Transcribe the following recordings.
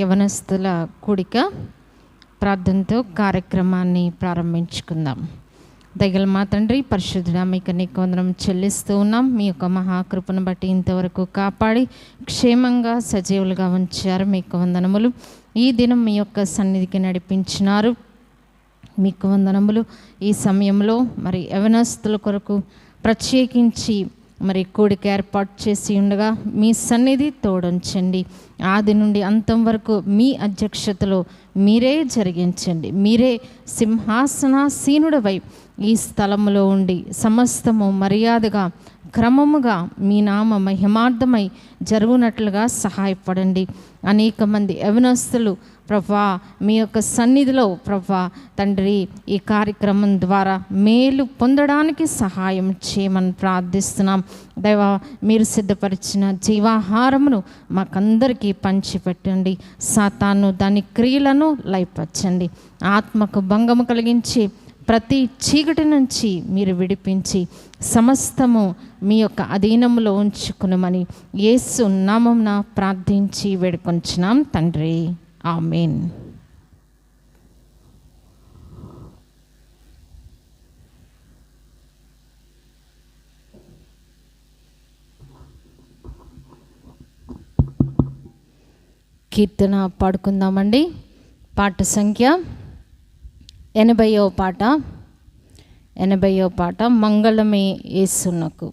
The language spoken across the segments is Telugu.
యవనస్తుల కూడిక ప్రార్థనతో కార్యక్రమాన్ని ప్రారంభించుకుందాం. దయగల మా తండ్రి పరిశుద్ధుడా, మీకు నీకు వందనం చెల్లిస్తూ ఉన్నాం. మీ యొక్క మహాకృపను బట్టి ఇంతవరకు కాపాడి క్షేమంగా సజీవులుగా ఉంచారు. మీకు వందనములు. ఈ దినం మీ యొక్క సన్నిధికి నడిపించినారు. మీకు వందనములు. ఈ సమయంలో మరి యవనస్తుల కొరకు ప్రత్యేకించి మరి కూడిక ఏర్పాటు చేసి ఉండగా మీ సన్నిధి తోడుంచండి. ఆది నుండి అంతం వరకు మీ అధ్యక్షతలో మీరే జరిగించండి. మీరే సింహాసనాసీనుడవై ఈ స్థలములో ఉండి సమస్తము మర్యాదగా క్రమముగా మీ నామ మహిమార్థమై జరుగునట్లుగా సహాయపడండి. అనేక మంది యవనస్తులు ప్రభా మీ యొక్క సన్నిధిలో ప్రభా తండ్రి ఈ కార్యక్రమం ద్వారా మేలు పొందడానికి సహాయం చేయమని ప్రార్థిస్తున్నాం. దైవ మీరు సిద్ధపరిచిన జీవాహారమును మాకందరికీ పంచిపెట్టండి. సాతాను దాని క్రియలను లయపరచండి. ఆత్మకు భంగము కలిగించి ప్రతి చీకటి నుంచి మీరు విడిపించి సమస్తము మీ యొక్క అధీనములో ఉంచుకునమని యేసు నామమున ప్రార్థించి వేడుకొంచున్నాం తండ్రి. ఆమేన్. కీర్తన పాడుకుందామండి. పాట సంఖ్య 80వ పాట. 80వ పాట మంగళమే యేసునకు.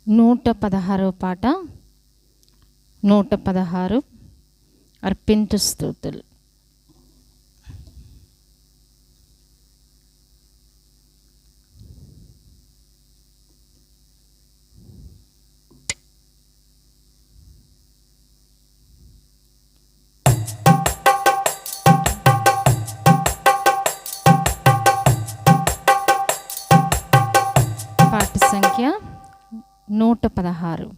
116వ పాట 116 అర్పించు స్తుతులు. పాట సంఖ్య 116.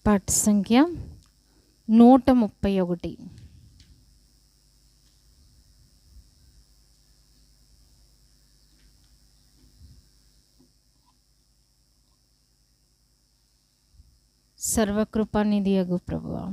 పాట సంఖ్య 131. సర్వకృపానిధియగు ప్రభువా,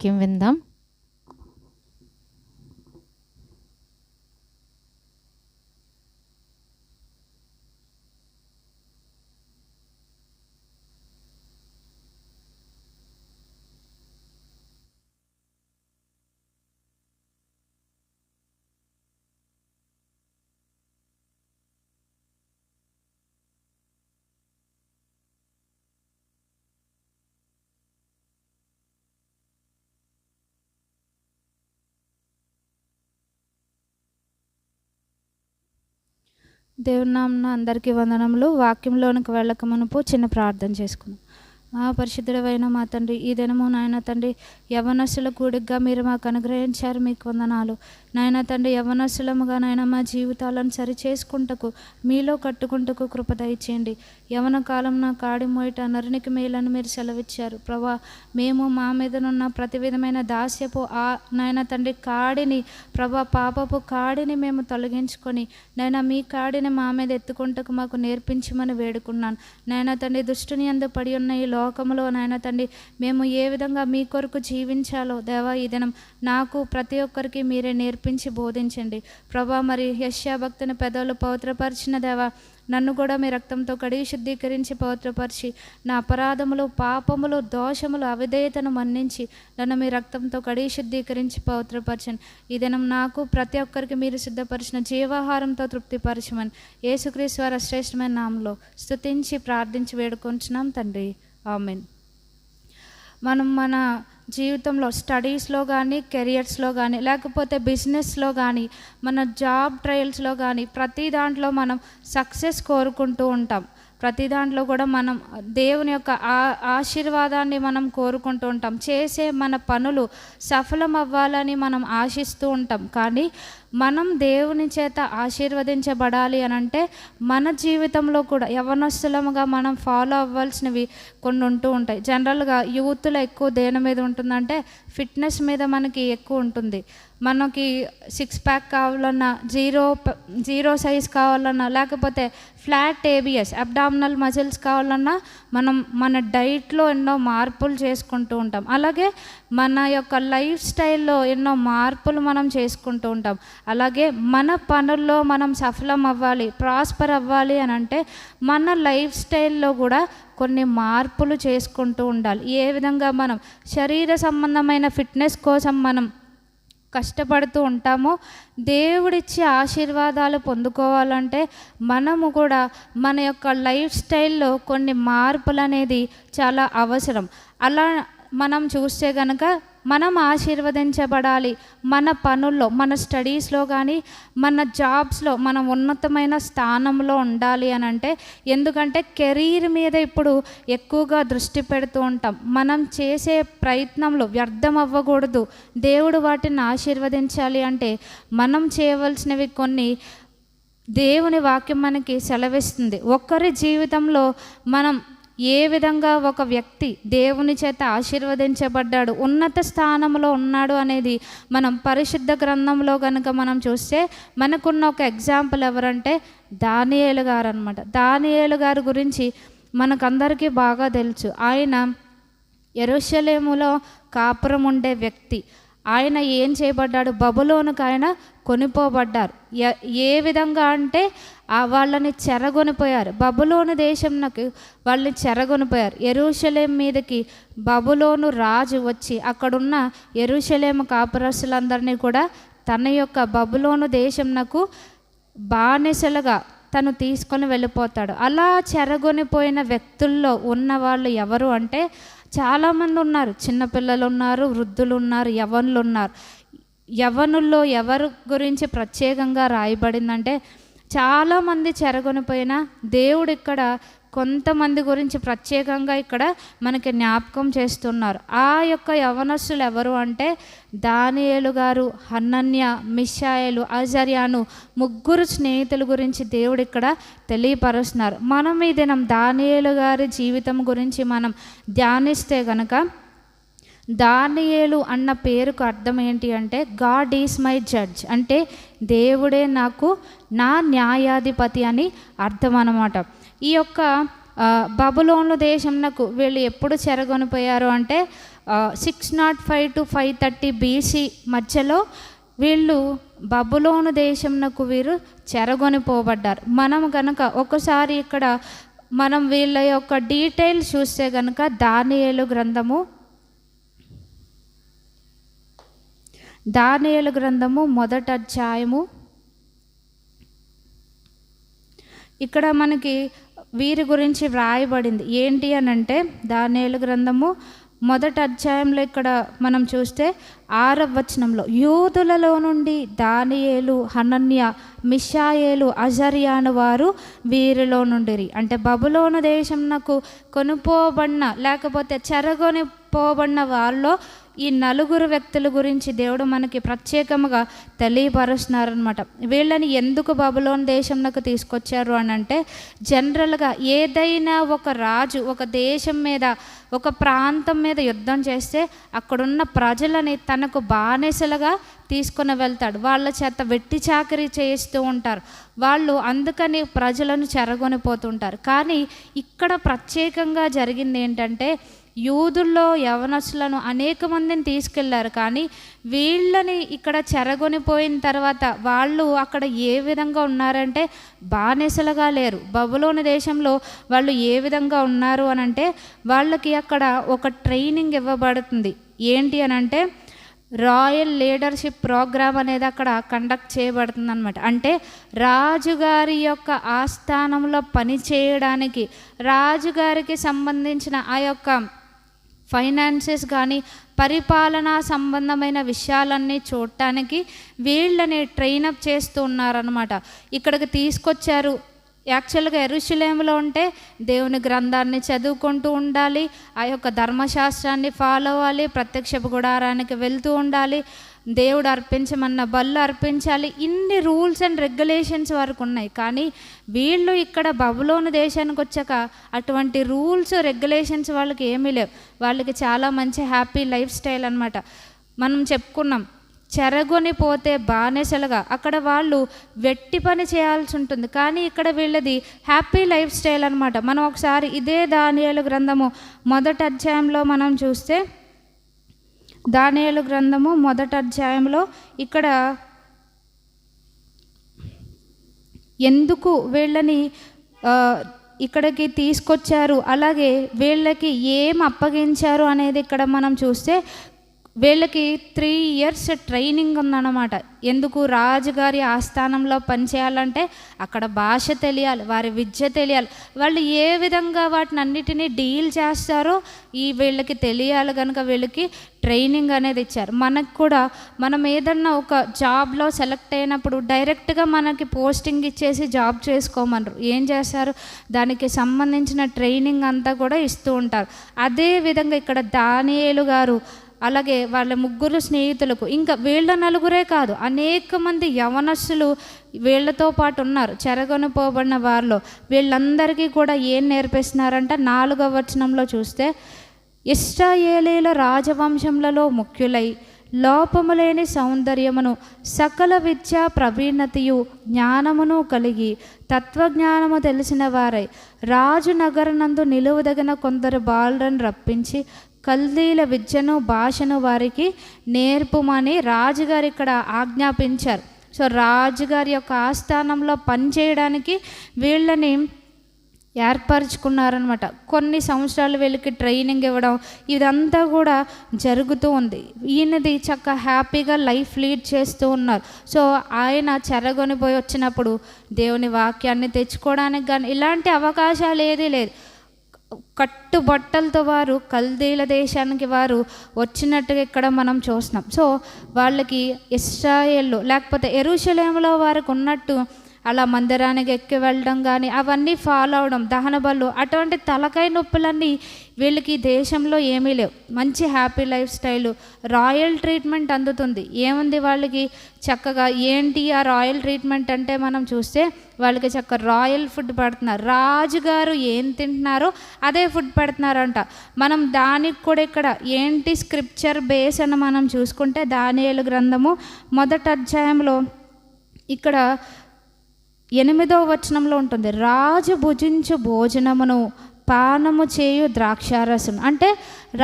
వాక్యం విందాం. దేవుని నామమున అందరికీ వందనములు. వాక్యంలోనికి వెళ్ళక మునుపు చిన్న ప్రార్థన చేసుకుందాం. మహాపరిశుద్ధుడైన మా తండ్రి, ఈ దినము నాయన తండ్రి యవనస్తుల కూడికగా మీరు మాకు అనుగ్రహించారు, మీకు వందనాలు నాయన తండ్రి. యవనస్తులముగా నాయన మా జీవితాలను సరి చేసుకుంటకు, మీలో కట్టుకుంటకు కృప దయచేయండి. యవన కాలం నా కాడి మోయట నరునికి మేలని మీరు సెలవిచ్చారు ప్రభా. మేము మా మీదనున్న ప్రతి విధమైన దాస్యపు నాయన తండ్రి కాడిని ప్రభా, పాపపు కాడిని మేము తొలగించుకొని నాయన మీ కాడిని మా మీద ఎత్తుకుంటకు మాకు నేర్పించమని వేడుకున్నాను నాయన తండ్రి. దుష్టుని యందు పడి ఉన్న ఈ లోకంలో నాయన తండ్రి మేము ఏ విధంగా మీ కొరకు జీవించాలో దేవా ఈ దినం నాకు ప్రతి ఒక్కరికి మీరే నేర్పించి బోధించండి ప్రభా. మరి యెషయా భక్తుని పెదవులు పవిత్రపరిచిన దేవా, నన్ను కూడా మీ రక్తంతో కడిగి శుద్ధీకరించి పవిత్రపరిచి నా అపరాధములు, పాపములు, దోషములు, అవిధేయతను మన్నించి నన్ను మీ రక్తంతో కడిగి శుద్ధీకరించి పవిత్రపరచండి. ఈ దినం నాకు ప్రతి ఒక్కరికి మీరు సిద్ధపరిచిన జీవాహారంతో తృప్తిపరచమని యేసుక్రీస్తు వారి శ్రేష్టమైన నామములో స్తుతించి ప్రార్థించి వేడుకొంచున్నాం తండ్రి, ఆమేన్. మనం మన జీవితంలో స్టడీస్లో కానీ, కెరియర్స్లో కానీ, లేకపోతే బిజినెస్లో కానీ, మన జాబ్ ట్రయల్స్లో కానీ ప్రతి దాంట్లో మనం సక్సెస్ కోరుకుంటూ ఉంటాం. ప్రతి దాంట్లో కూడా మనం దేవుని యొక్క ఆశీర్వాదాన్ని మనం కోరుకుంటూ ఉంటాం. చేసే మన పనులు సఫలం అవ్వాలని మనం ఆశిస్తూ ఉంటాం. కానీ మనం దేవుని చేత ఆశీర్వదించబడాలి అని అంటే మన జీవితంలో కూడా యవనస్తులముగా మనం ఫాలో అవ్వాల్సినవి కొన్ని ఉంటూ ఉంటాయి. జనరల్గా యూత్లో ఎక్కువ దేని మీద ఉంటుందంటే ఫిట్నెస్ మీద మనకి ఎక్కువ ఉంటుంది. మనకి 6 ప్యాక్ కావాలన్నా, జీరో సైజ్ కావాలన్నా, లేకపోతే ఫ్లాట్ ఏబిఎస్ అబ్డామినల్ మజిల్స్ కావాలన్నా మనం మన డైట్లో ఎన్నో మార్పులు చేసుకుంటూ ఉంటాం. అలాగే మన యొక్క లైఫ్ స్టైల్లో ఎన్నో మార్పులు మనం చేసుకుంటూ ఉంటాం. అలాగే మన పనుల్లో మనం సఫలం అవ్వాలి, ప్రాస్పర్ అవ్వాలి అని అంటే మన లైఫ్ స్టైల్లో కూడా కొన్ని మార్పులు చేసుకుంటూ ఉండాలి. ఏ విధంగా మనం శరీర సంబంధమైన ఫిట్నెస్ కోసం మనం కష్టపడుతూ ఉంటామో, దేవుడిచ్చే ఆశీర్వాదాలు పొందుకోవాలంటే మనము కూడా మన యొక్క లైఫ్ స్టైల్లో కొన్ని మార్పులు అనేది చాలా అవసరం. అలా మనం చూస్తే కనుక మనం ఆశీర్వదించబడాలి. మన పనుల్లో, మన స్టడీస్లో కానీ, మన జాబ్స్లో మనం ఉన్నతమైన స్థానంలో ఉండాలి అని అంటే, ఎందుకంటే కెరీర్ మీద ఇప్పుడు ఎక్కువగా దృష్టి పెడుతూ ఉంటాం. మనం చేసే ప్రయత్నంలో వ్యర్థం అవ్వకూడదు. దేవుడు వాటిని ఆశీర్వదించాలి అంటే మనం చేయవలసినవి కొన్ని దేవుని వాక్యం మనకి సెలవిస్తుంది. ఒక్కరి జీవితంలో మనం ఏ విధంగా ఒక వ్యక్తి దేవుని చేత ఆశీర్వదించబడ్డాడు, ఉన్నత స్థానంలో ఉన్నాడు అనేది మనం పరిశుద్ధ గ్రంథంలో కనుక మనం చూస్తే మనకున్న ఒక ఎగ్జాంపుల్ ఎవరంటే దానియేలు గారు అనమాట. దానియేలు గారి గురించి మనకందరికీ బాగా తెలుసు. ఆయన యెరూషలేములో కాపురం ఉండే వ్యక్తి. ఆయన ఏం చేయబడ్డాడు? బబులోనుకు ఆయన కొనిపోబడ్డారు. ఏ విధంగా అంటే వాళ్ళని చెరగొనిపోయారు. బబులోను దేశంకు వాళ్ళని చెరగొనిపోయారు. యెరూషలేం మీదకి బబులోను రాజు వచ్చి అక్కడున్న యెరూషలేము కాపురస్తులందరినీ కూడా తన యొక్క బబులోను దేశంనకు బానిసలుగా తను తీసుకొని వెళ్ళిపోతాడు. అలా చెరగొనిపోయిన వ్యక్తుల్లో ఉన్న వాళ్ళు ఎవరు అంటే చాలామంది ఉన్నారు. చిన్నపిల్లలు ఉన్నారు, వృద్ధులు ఉన్నారు, యవ్వనులు ఉన్నారు. యవ్వనుల్లో ఎవరి గురించి ప్రత్యేకంగా రాయబడిందంటే చాలామంది చెరగొనిపోయిన దేవుడు ఇక్కడ కొంతమంది గురించి ప్రత్యేకంగా ఇక్కడ మనకి జ్ఞాపకం చేస్తున్నారు. ఆ యొక్క యవనస్తులు ఎవరు అంటే దానియేలు గారు, హనన్య, మిషాయేలు, అజర్యాను ముగ్గురు స్నేహితుల గురించి దేవుడు ఇక్కడ తెలియపరుస్తున్నారు. మనం ఈ దినం దానియేలు గారి జీవితం గురించి మనం ధ్యానిస్తే గనక, దానియేలు అన్న పేరుకు అర్థం ఏంటి అంటే గాడ్ ఈజ్ మై జడ్జ్, అంటే దేవుడే నాకు నా న్యాయాధిపతి అని అర్థం అన్నమాట. ఈ యొక్క బబులోను దేశంనకు వీళ్ళు ఎప్పుడు చెరగొనిపోయారు అంటే 605 to 530 BC మధ్యలో వీళ్ళు బబులోను దేశంనకు వీరు చెరగొనిపోబడ్డారు. మనం కనుక ఒకసారి ఇక్కడ మనం వీళ్ళ యొక్క డీటెయిల్స్ చూస్తే కనుక దానియేలు గ్రంథము మొదటి అధ్యాయము, ఇక్కడ మనకి వీరి గురించి వ్రాయబడింది. ఏంటి అని అంటే దానియేలు గ్రంథము మొదటి అధ్యాయంలో ఇక్కడ మనం చూస్తే 6వ వచనంలో, యూదులలో నుండి దానియేలు, హనన్య, మిషాయేలు, అజర్యా అను వారు వీరిలో నుండిరి. అంటే బబులోను దేశంనకు కొనుపోబడిన లేకపోతే చెరగొనిపోబడిన వారిలో ఈ 4 వ్యక్తుల గురించి దేవుడు మనకి ప్రత్యేకంగా తెలియపరుస్తున్నారనమాట. వీళ్ళని ఎందుకు బబులోను దేశంలోకి తీసుకొచ్చారు అని అంటే, జనరల్గా ఏదైనా ఒక రాజు ఒక దేశం మీద ఒక ప్రాంతం మీద యుద్ధం చేస్తే అక్కడున్న ప్రజలని తనకు బానిసలుగా తీసుకుని వెళ్తాడు. వాళ్ళ చేత వెట్టి చాకరీ చేయిస్తూ ఉంటారు వాళ్ళు, అందుకని ప్రజలను చెరగొనిపోతుంటారు. కానీ ఇక్కడ ప్రత్యేకంగా జరిగింది ఏంటంటే, యూదుల్లో యవనస్తులను అనేక మందిని తీసుకెళ్లారు, కానీ వీళ్ళని ఇక్కడ చెరగొనిపోయిన తర్వాత వాళ్ళు అక్కడ ఏ విధంగా ఉన్నారంటే బానిసలుగా లేరు. బబులోను దేశంలో వాళ్ళు ఏ విధంగా ఉన్నారు అని అంటే, వాళ్ళకి అక్కడ ఒక ట్రైనింగ్ ఇవ్వబడుతుంది. ఏంటి అని అంటే రాయల్ లీడర్షిప్ ప్రోగ్రామ్ అనేది అక్కడ కండక్ట్ చేయబడుతుంది అనమాట. అంటే రాజుగారి యొక్క ఆస్థానంలో పని చేయడానికి, రాజుగారికి సంబంధించిన ఆ యొక్క ఫైనాన్సెస్ కానీ పరిపాలనా సంబంధమైన విషయాలన్నీ చూడటానికి వీళ్ళని ట్రైనప్ చేస్తూ ఉన్నారనమాట. ఇక్కడికి తీసుకొచ్చారు. యాక్చువల్గా యెరూషలేములో ఉంటే దేవుని గ్రంథాన్ని చదువుకుంటూ ఉండాలి, ఆ యొక్క ధర్మశాస్త్రాన్ని ఫాలో అవ్వాలి, ప్రత్యక్ష గుడారానికి వెళ్తూ ఉండాలి, దేవుడు అర్పించమన్న బళ్ళు అర్పించాలి. ఇన్ని రూల్స్ అండ్ రెగ్యులేషన్స్ వరకు ఉన్నాయి. కానీ వీళ్ళు ఇక్కడ బబులోను దేశానికి వచ్చాక అటువంటి రూల్స్ రెగ్యులేషన్స్ వాళ్ళకి ఏమీ లేవు. వాళ్ళకి చాలా మంచి హ్యాపీ లైఫ్ స్టైల్ అనమాట. మనం చెప్పుకున్నాం, చెరగొనిపోతే బానిసలుగా అక్కడ వాళ్ళు వెట్టి పని చేయాల్సి ఉంటుంది, కానీ ఇక్కడ వీళ్ళది హ్యాపీ లైఫ్ స్టైల్ అనమాట. మనం ఒకసారి ఇదే దానియేలు గ్రంథము మొదటి అధ్యాయంలో మనం చూస్తే, దానియేలు గ్రంథము మొదటి అధ్యాయంలో ఇక్కడ ఎందుకు వీళ్ళని ఇక్కడికి తీసుకొచ్చారు, అలాగే వీళ్ళకి ఏం అప్పగించారు అనేది ఇక్కడ మనం చూస్తే, వీళ్ళకి 3 years ట్రైనింగ్ ఉందన్నమాట. ఎందుకు? రాజుగారి ఆస్థానంలో పనిచేయాలంటే అక్కడ భాష తెలియాలి, వారి విద్య తెలియాలి, వాళ్ళు ఏ విధంగా వాటిని అన్నిటినీ డీల్ చేస్తారో వీళ్ళకి తెలియాలి. కనుక వీళ్ళకి ట్రైనింగ్ అనేది ఇచ్చారు. మనకు కూడా మనం ఏదన్నా ఒక జాబ్లో సెలెక్ట్ అయినప్పుడు డైరెక్ట్గా మనకి పోస్టింగ్ ఇచ్చేసి జాబ్ చేసుకోమన్నారు. ఏం చేస్తారు? దానికి సంబంధించిన ట్రైనింగ్ అంతా కూడా ఇస్తూ ఉంటారు. అదేవిధంగా ఇక్కడ దానియేలు గారు, అలాగే వాళ్ళ 3 స్నేహితులకు, ఇంకా వీళ్ళ 4 కాదు, అనేక మంది యవనస్తులు వీళ్ళతో పాటు ఉన్నారు చెరగొనిపోబడిన వారిలో. వీళ్ళందరికీ కూడా ఏం నేర్పిస్తున్నారంటే 4వ వచనంలో చూస్తే, ఇశ్రాయేలీల రాజవంశములలో ముఖ్యులై లోపము లేని సౌందర్యమును సకల విద్యా ప్రవీణతయు జ్ఞానమును కలిగి తత్వజ్ఞానము తెలిసిన వారై రాజు నగరనందు నిలువదగిన కొందరు బాలులను రప్పించి కల్దీల విద్యను భాషను వారికి నేర్పుమని రాజుగారు ఇక్కడ ఆజ్ఞాపించారు. సో రాజుగారి యొక్క ఆస్థానంలో పనిచేయడానికి వీళ్ళని ఏర్పరచుకున్నారనమాట. కొన్ని సంవత్సరాలు వీళ్ళకి ట్రైనింగ్ ఇవ్వడం ఇదంతా కూడా జరుగుతూ ఉంది. ఈయనది చక్కగా హ్యాపీగా లైఫ్ లీడ్ చేస్తూ ఉన్నారు. సో ఆయన చెరగొనిపోయి వచ్చినప్పుడు దేవుని వాక్యాన్ని తెచ్చుకోవడానికి కానీ ఇలాంటి అవకాశాలు ఏదీ లేదు. కట్టుబట్టలతో వారు కల్దీల దేశానికి వారు వచ్చినట్టుగా ఇక్కడ మనం చూస్తున్నాం. సో వాళ్ళకి ఇశ్రాయేలు లేకపోతే యెరూషలేములో వారికి ఉన్నట్టు అలా మందిరానికి ఎక్కి వెళ్ళడం కానీ అవన్నీ ఫాలో అవడం, దహన బలు, అటువంటి తలకాయ నొప్పులన్నీ వీళ్ళకి దేశంలో ఏమీ లేవు. మంచి happy life style, royal treatment అందుతుంది. ఏముంది వాళ్ళకి చక్కగా? ఏంటి ఆ రాయల్ ట్రీట్మెంట్ అంటే మనం చూస్తే వాళ్ళకి చక్కగా రాయల్ ఫుడ్ పెడుతున్నారు. రాజుగారు ఏం తింటున్నారో అదే ఫుడ్ పెడుతున్నారంట. మనం దానికి కూడా ఇక్కడ ఏంటి స్క్రిప్చర్ బేస్ అని మనం చూసుకుంటే దానియేలు గ్రంథము మొదటి అధ్యాయంలో ఇక్కడ 8వ వచనంలో ఉంటుంది, రాజు భుజించు భోజనమును పానము చేయు ద్రాక్షారసం. అంటే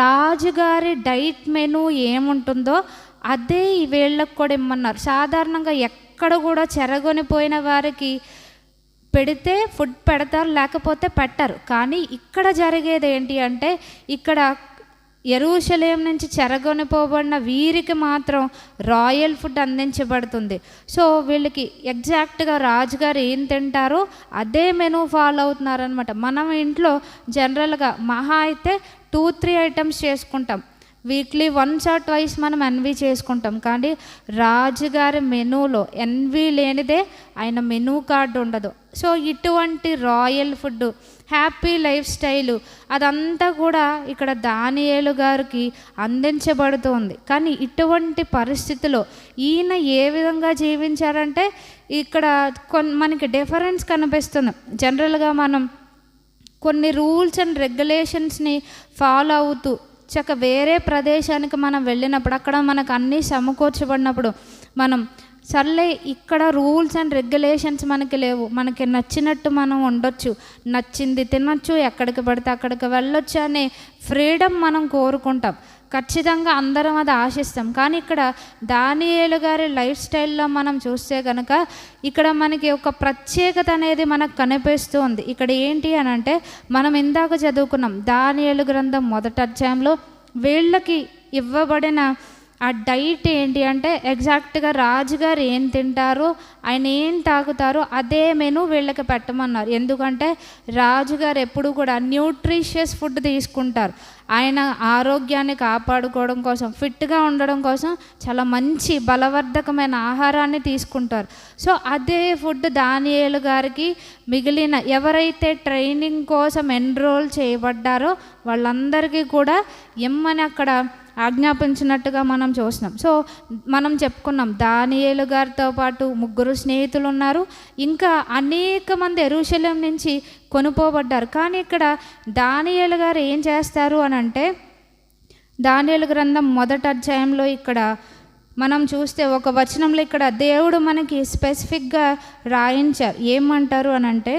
రాజుగారి డైట్ మెనూ ఏముంటుందో అదే ఈ వీళ్ళకు కూడా ఇమ్మన్నారు. సాధారణంగా ఎక్కడ కూడా చెరగొనిపోయిన వారికి పెడితే ఫుడ్ పెడతారు, లేకపోతే పెట్టరు. కానీ ఇక్కడ జరిగేది ఏంటి అంటే, ఇక్కడ యెరూషలేం నుంచి చెరగొనిపోబడిన వీరికి మాత్రం రాయల్ ఫుడ్ అందించబడుతుంది. సో వీళ్ళకి ఎగ్జాక్ట్గా రాజుగారు ఏం తింటారో అదే మెనూ ఫాలో అవుతున్నారనమాట. మనం ఇంట్లో జనరల్గా మహా అయితే 2-3 ఐటమ్స్ చేసుకుంటాం, వీక్లీ వన్స్ ఆర్ ట్వైస్ మనం ఎన్వి చేసుకుంటాం. కానీ రాజుగారి మెనూలో ఎన్వి లేనిదే ఆయన మెనూ కార్డు ఉండదు. సో ఇటువంటి royal food, happy life style అదంతా కూడా ఇక్కడ దానియేలు గారికి అందించబడుతుంది. కానీ ఇటువంటి పరిస్థితిలో ఈయన ఏ విధంగా జీవించారంటే ఇక్కడ మనకి డిఫరెన్స్ కనిపిస్తుంది. జనరల్గా మనం కొన్ని రూల్స్ అండ్ రెగ్యులేషన్స్ని ఫాలో అవుతూ వేరే ప్రదేశానికి మనం వెళ్ళినప్పుడు, అక్కడ మనకు అన్నీ సమకూర్చబడినప్పుడు మనం సర్లే ఇక్కడ రూల్స్ అండ్ రెగ్యులేషన్స్ మనకి లేవు, మనకి నచ్చినట్టు మనం ఉండొచ్చు, నచ్చింది తినొచ్చు, ఎక్కడికి పడితే అక్కడికి వెళ్ళొచ్చు అనే ఫ్రీడమ్ మనం కోరుకుంటాం. ఖచ్చితంగా అందరం అది ఆశిస్తాం. కానీ ఇక్కడ దానియేలు గారి లైఫ్ స్టైల్లో మనం చూస్తే కనుక ఇక్కడ మనకి ఒక ప్రత్యేకత అనేది మనకు కనిపిస్తూ ఉంది. ఇక్కడ ఏంటి అని అంటే, మనం ఇందాక చదువుకున్నాం దానియేలు గ్రంథం 1వ అధ్యాయంలో వీళ్ళకి ఇవ్వబడిన ఆ డైట్ ఏంటి అంటే, ఎగ్జాక్ట్గా రాజుగారు ఏం తింటారో, ఆయన ఏం తాగుతారో అదే మెనూ వీళ్ళకి పెట్టమన్నారు. ఎందుకంటే రాజుగారు ఎప్పుడు కూడా న్యూట్రిషియస్ ఫుడ్ తీసుకుంటారు. ఆయన ఆరోగ్యాన్ని కాపాడుకోవడం కోసం, ఫిట్గా ఉండడం కోసం చాలా మంచి బలవర్ధకమైన ఆహారాన్ని తీసుకుంటారు. సో అదే ఫుడ్ దానియేలు గారికి మిగిలిన ఎవరైతే ట్రైనింగ్ కోసం ఎన్రోల్ చేయబడ్డారో వాళ్ళందరికీ కూడా ఇమ్మని అక్కడ ఆజ్ఞాపించినట్టుగా మనం చూస్తున్నాం. సో మనం చెప్పుకున్నాం దానియేలు గారితో పాటు 3 స్నేహితులు ఉన్నారు, ఇంకా అనేక మంది యెరూషలేం నుంచి కొనుపోబడ్డారు. కానీ ఇక్కడ దానియేలు గారు ఏం చేస్తారు అని అంటే, దానియేలు గ్రంథం 1వ అధ్యాయంలో ఇక్కడ మనం చూస్తే ఒక వచనంలో ఇక్కడ దేవుడు మనకి స్పెసిఫిక్గా రాయించారు. ఏమంటారు అని అంటే,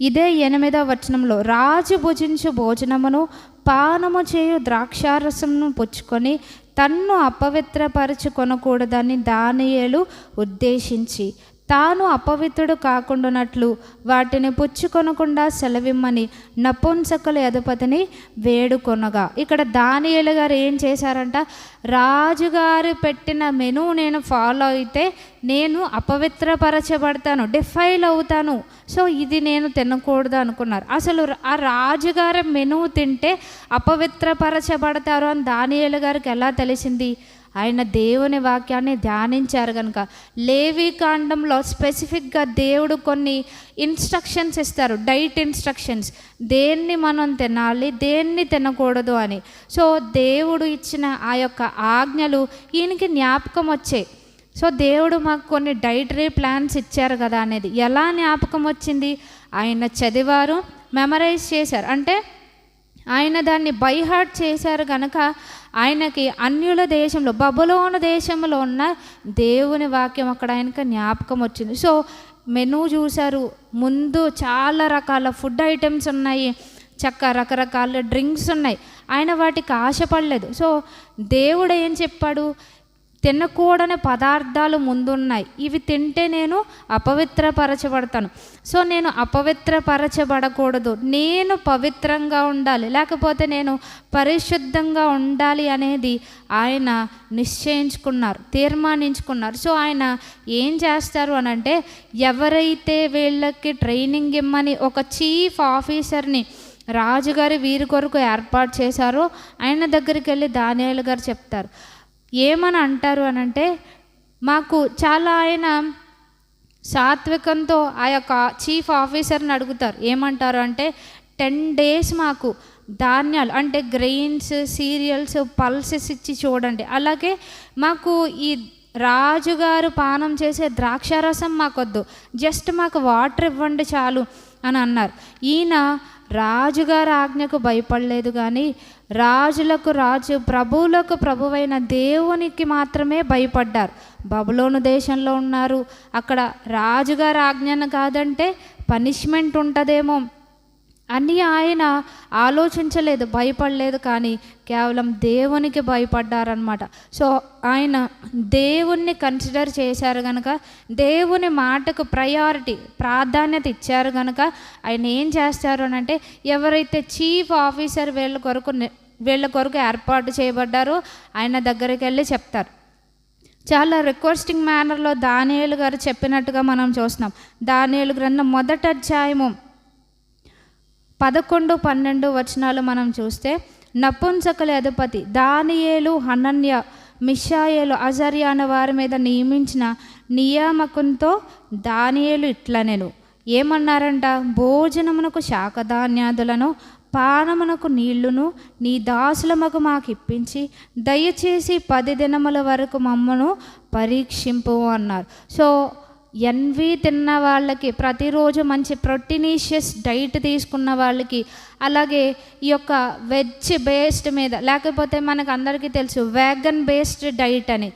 ఇదే 8వ వచనంలో, రాజు భుజించు భోజనమును పానము చేయు ద్రాక్షారసమును పుచ్చుకొని తన్ను అపవిత్రపరచుకొనకూడదని దానియేలు ఉద్దేశించి తాను అపవిత్రుడు కాకుండానట్లు వాటిని పుచ్చుకొనకుండా సెలవిమ్మని నపుంసకుల అధిపతిని వేడుకొనగా. ఇక్కడ దానియేలు గారు ఏం చేశారంట, రాజుగారు పెట్టిన మెనూ నేను ఫాలో అయితే నేను అపవిత్రపరచబడతాను, డిఫైల్ అవుతాను, సో ఇది నేను తినకూడదు అనుకున్నారు. అసలు ఆ రాజుగారి మెనూ తింటే అపవిత్రపరచబడతారు అని దానియేలు గారికి ఎలా తెలిసింది? ఆయన దేవుని వాక్యాన్ని ధ్యానించారు కనుక. లేవి కాండంలో స్పెసిఫిక్గా దేవుడు కొన్ని ఇన్స్ట్రక్షన్స్ ఇస్తారు, డైట్ ఇన్స్ట్రక్షన్స్, దేన్ని మనం తినాలి, దేన్ని తినకూడదు అని. సో దేవుడు ఇచ్చిన ఆ యొక్క ఆజ్ఞలు ఈయనకి జ్ఞాపకం వచ్చాయి. సో దేవుడు మాకు కొన్ని డైటరీ ప్లాన్స్ ఇచ్చారు కదా అనేది ఎలా జ్ఞాపకం వచ్చింది? ఆయన చదివారు, మెమరైజ్ చేశారు, అంటే ఆయన దాన్ని బై హార్ట్ చేశారు కనుక ఆయనకి అన్యుల దేశంలో, బబులోను దేశంలో ఉన్న దేవుని వాక్యం అక్కడ ఆయనకి జ్ఞాపకం వచ్చింది. సో మెనూ చూశారు, ముందు చాలా రకాల ఫుడ్ ఐటమ్స్ ఉన్నాయి, రకరకాల డ్రింక్స్ ఉన్నాయి, ఆయన వాటికి ఆశపడలేదు. సో దేవుడు ఏం చెప్పాడు, తినకూడని పదార్థాలు ముందున్నాయి, ఇవి తింటే నేను అపవిత్రపరచబడతాను. సో నేను అపవిత్రపరచబడకూడదు, నేను పవిత్రంగా ఉండాలి, లేకపోతే నేను పరిశుద్ధంగా ఉండాలి అనేది ఆయన నిశ్చయించుకున్నారు, తీర్మానించుకున్నారు. సో ఆయన ఏం చేస్తారు అని అంటే, ఎవరైతే వీళ్ళకి ట్రైనింగ్ ఇమ్మని ఒక చీఫ్ ఆఫీసర్ని రాజుగారి వీరి కొరకు ఏర్పాటు చేశారో ఆయన దగ్గరికి వెళ్ళి దానియేలు గారు చెప్తారు. ఏమని అంటారు అని అంటే, మాకు చాలా ఆయన సాత్వికంతో ఆ యొక్క చీఫ్ ఆఫీసర్ని అడుగుతారు. ఏమంటారు అంటే, 10 days మాకు ధాన్యాలు అంటే గ్రెయిన్స్, సీరియల్స్, పల్సెస్ ఇచ్చి చూడండి, అలాగే మాకు ఈ రాజుగారు పానం చేసే ద్రాక్షారసం మాకొద్దు, జస్ట్ మాకు వాటర్ ఇవ్వండి చాలు అని అన్నారు. ఈయన రాజుగారి ఆజ్ఞకు భయపడలేదు, కానీ రాజులకు రాజు, ప్రభువులకు ప్రభువైన దేవునికి మాత్రమే భయపడ్డారు. బబులోను దేశంలో ఉన్నారు, అక్కడ రాజుగారి ఆజ్ఞను కాదంటే పనిష్మెంట్ ఉంటుందేమో అని ఆయన ఆలోచించలేదు, భయపడలేదు, కానీ కేవలం దేవునికి భయపడ్డారనమాట. సో ఆయన దేవుణ్ణి కన్సిడర్ చేశారు కనుక, దేవుని మాటకు ప్రాధాన్యత ఇచ్చారు కనుక ఆయన ఏం చేస్తారు అని అంటే, ఎవరైతే చీఫ్ ఆఫీసర్ వీళ్ళ కొరకు ఏర్పాటు చేయబడ్డారో ఆయన దగ్గరికి వెళ్ళి చెప్తారు. చాలా రిక్వెస్టింగ్ మేనర్లో దానియేలు గారు చెప్పినట్టుగా మనం చూస్తున్నాం. దానియేలు గ్రంథం 1వ అధ్యాయము 11-12 వచనాలు మనం చూస్తే, నపుంసకుల అధిపతి దానియేలు, హనన్య, మిషాయేలు, అజర్యా అనే వారి మీద నియమించిన నియామకంతో దానియేలు ఇట్లనెను. ఏమన్నారంట? భోజనమునకు శాకధాన్యాదులను, పానమునకు నీళ్లును నీ దాసులమకు మాకు ఇప్పించి దయచేసి 10 దినముల వరకు మమ్మను పరీక్షింపు అన్నారు. సో ఎన్వి తిన్న వాళ్ళకి, ప్రతిరోజు మంచి ప్రోటీనీషియస్ డైట్ తీసుకున్న వాళ్ళకి, అలాగే ఈ యొక్క వెజ్ బేస్డ్ మీద, లేకపోతే మనకు అందరికీ తెలుసు వేగన్ బేస్డ్ డైట్ అని.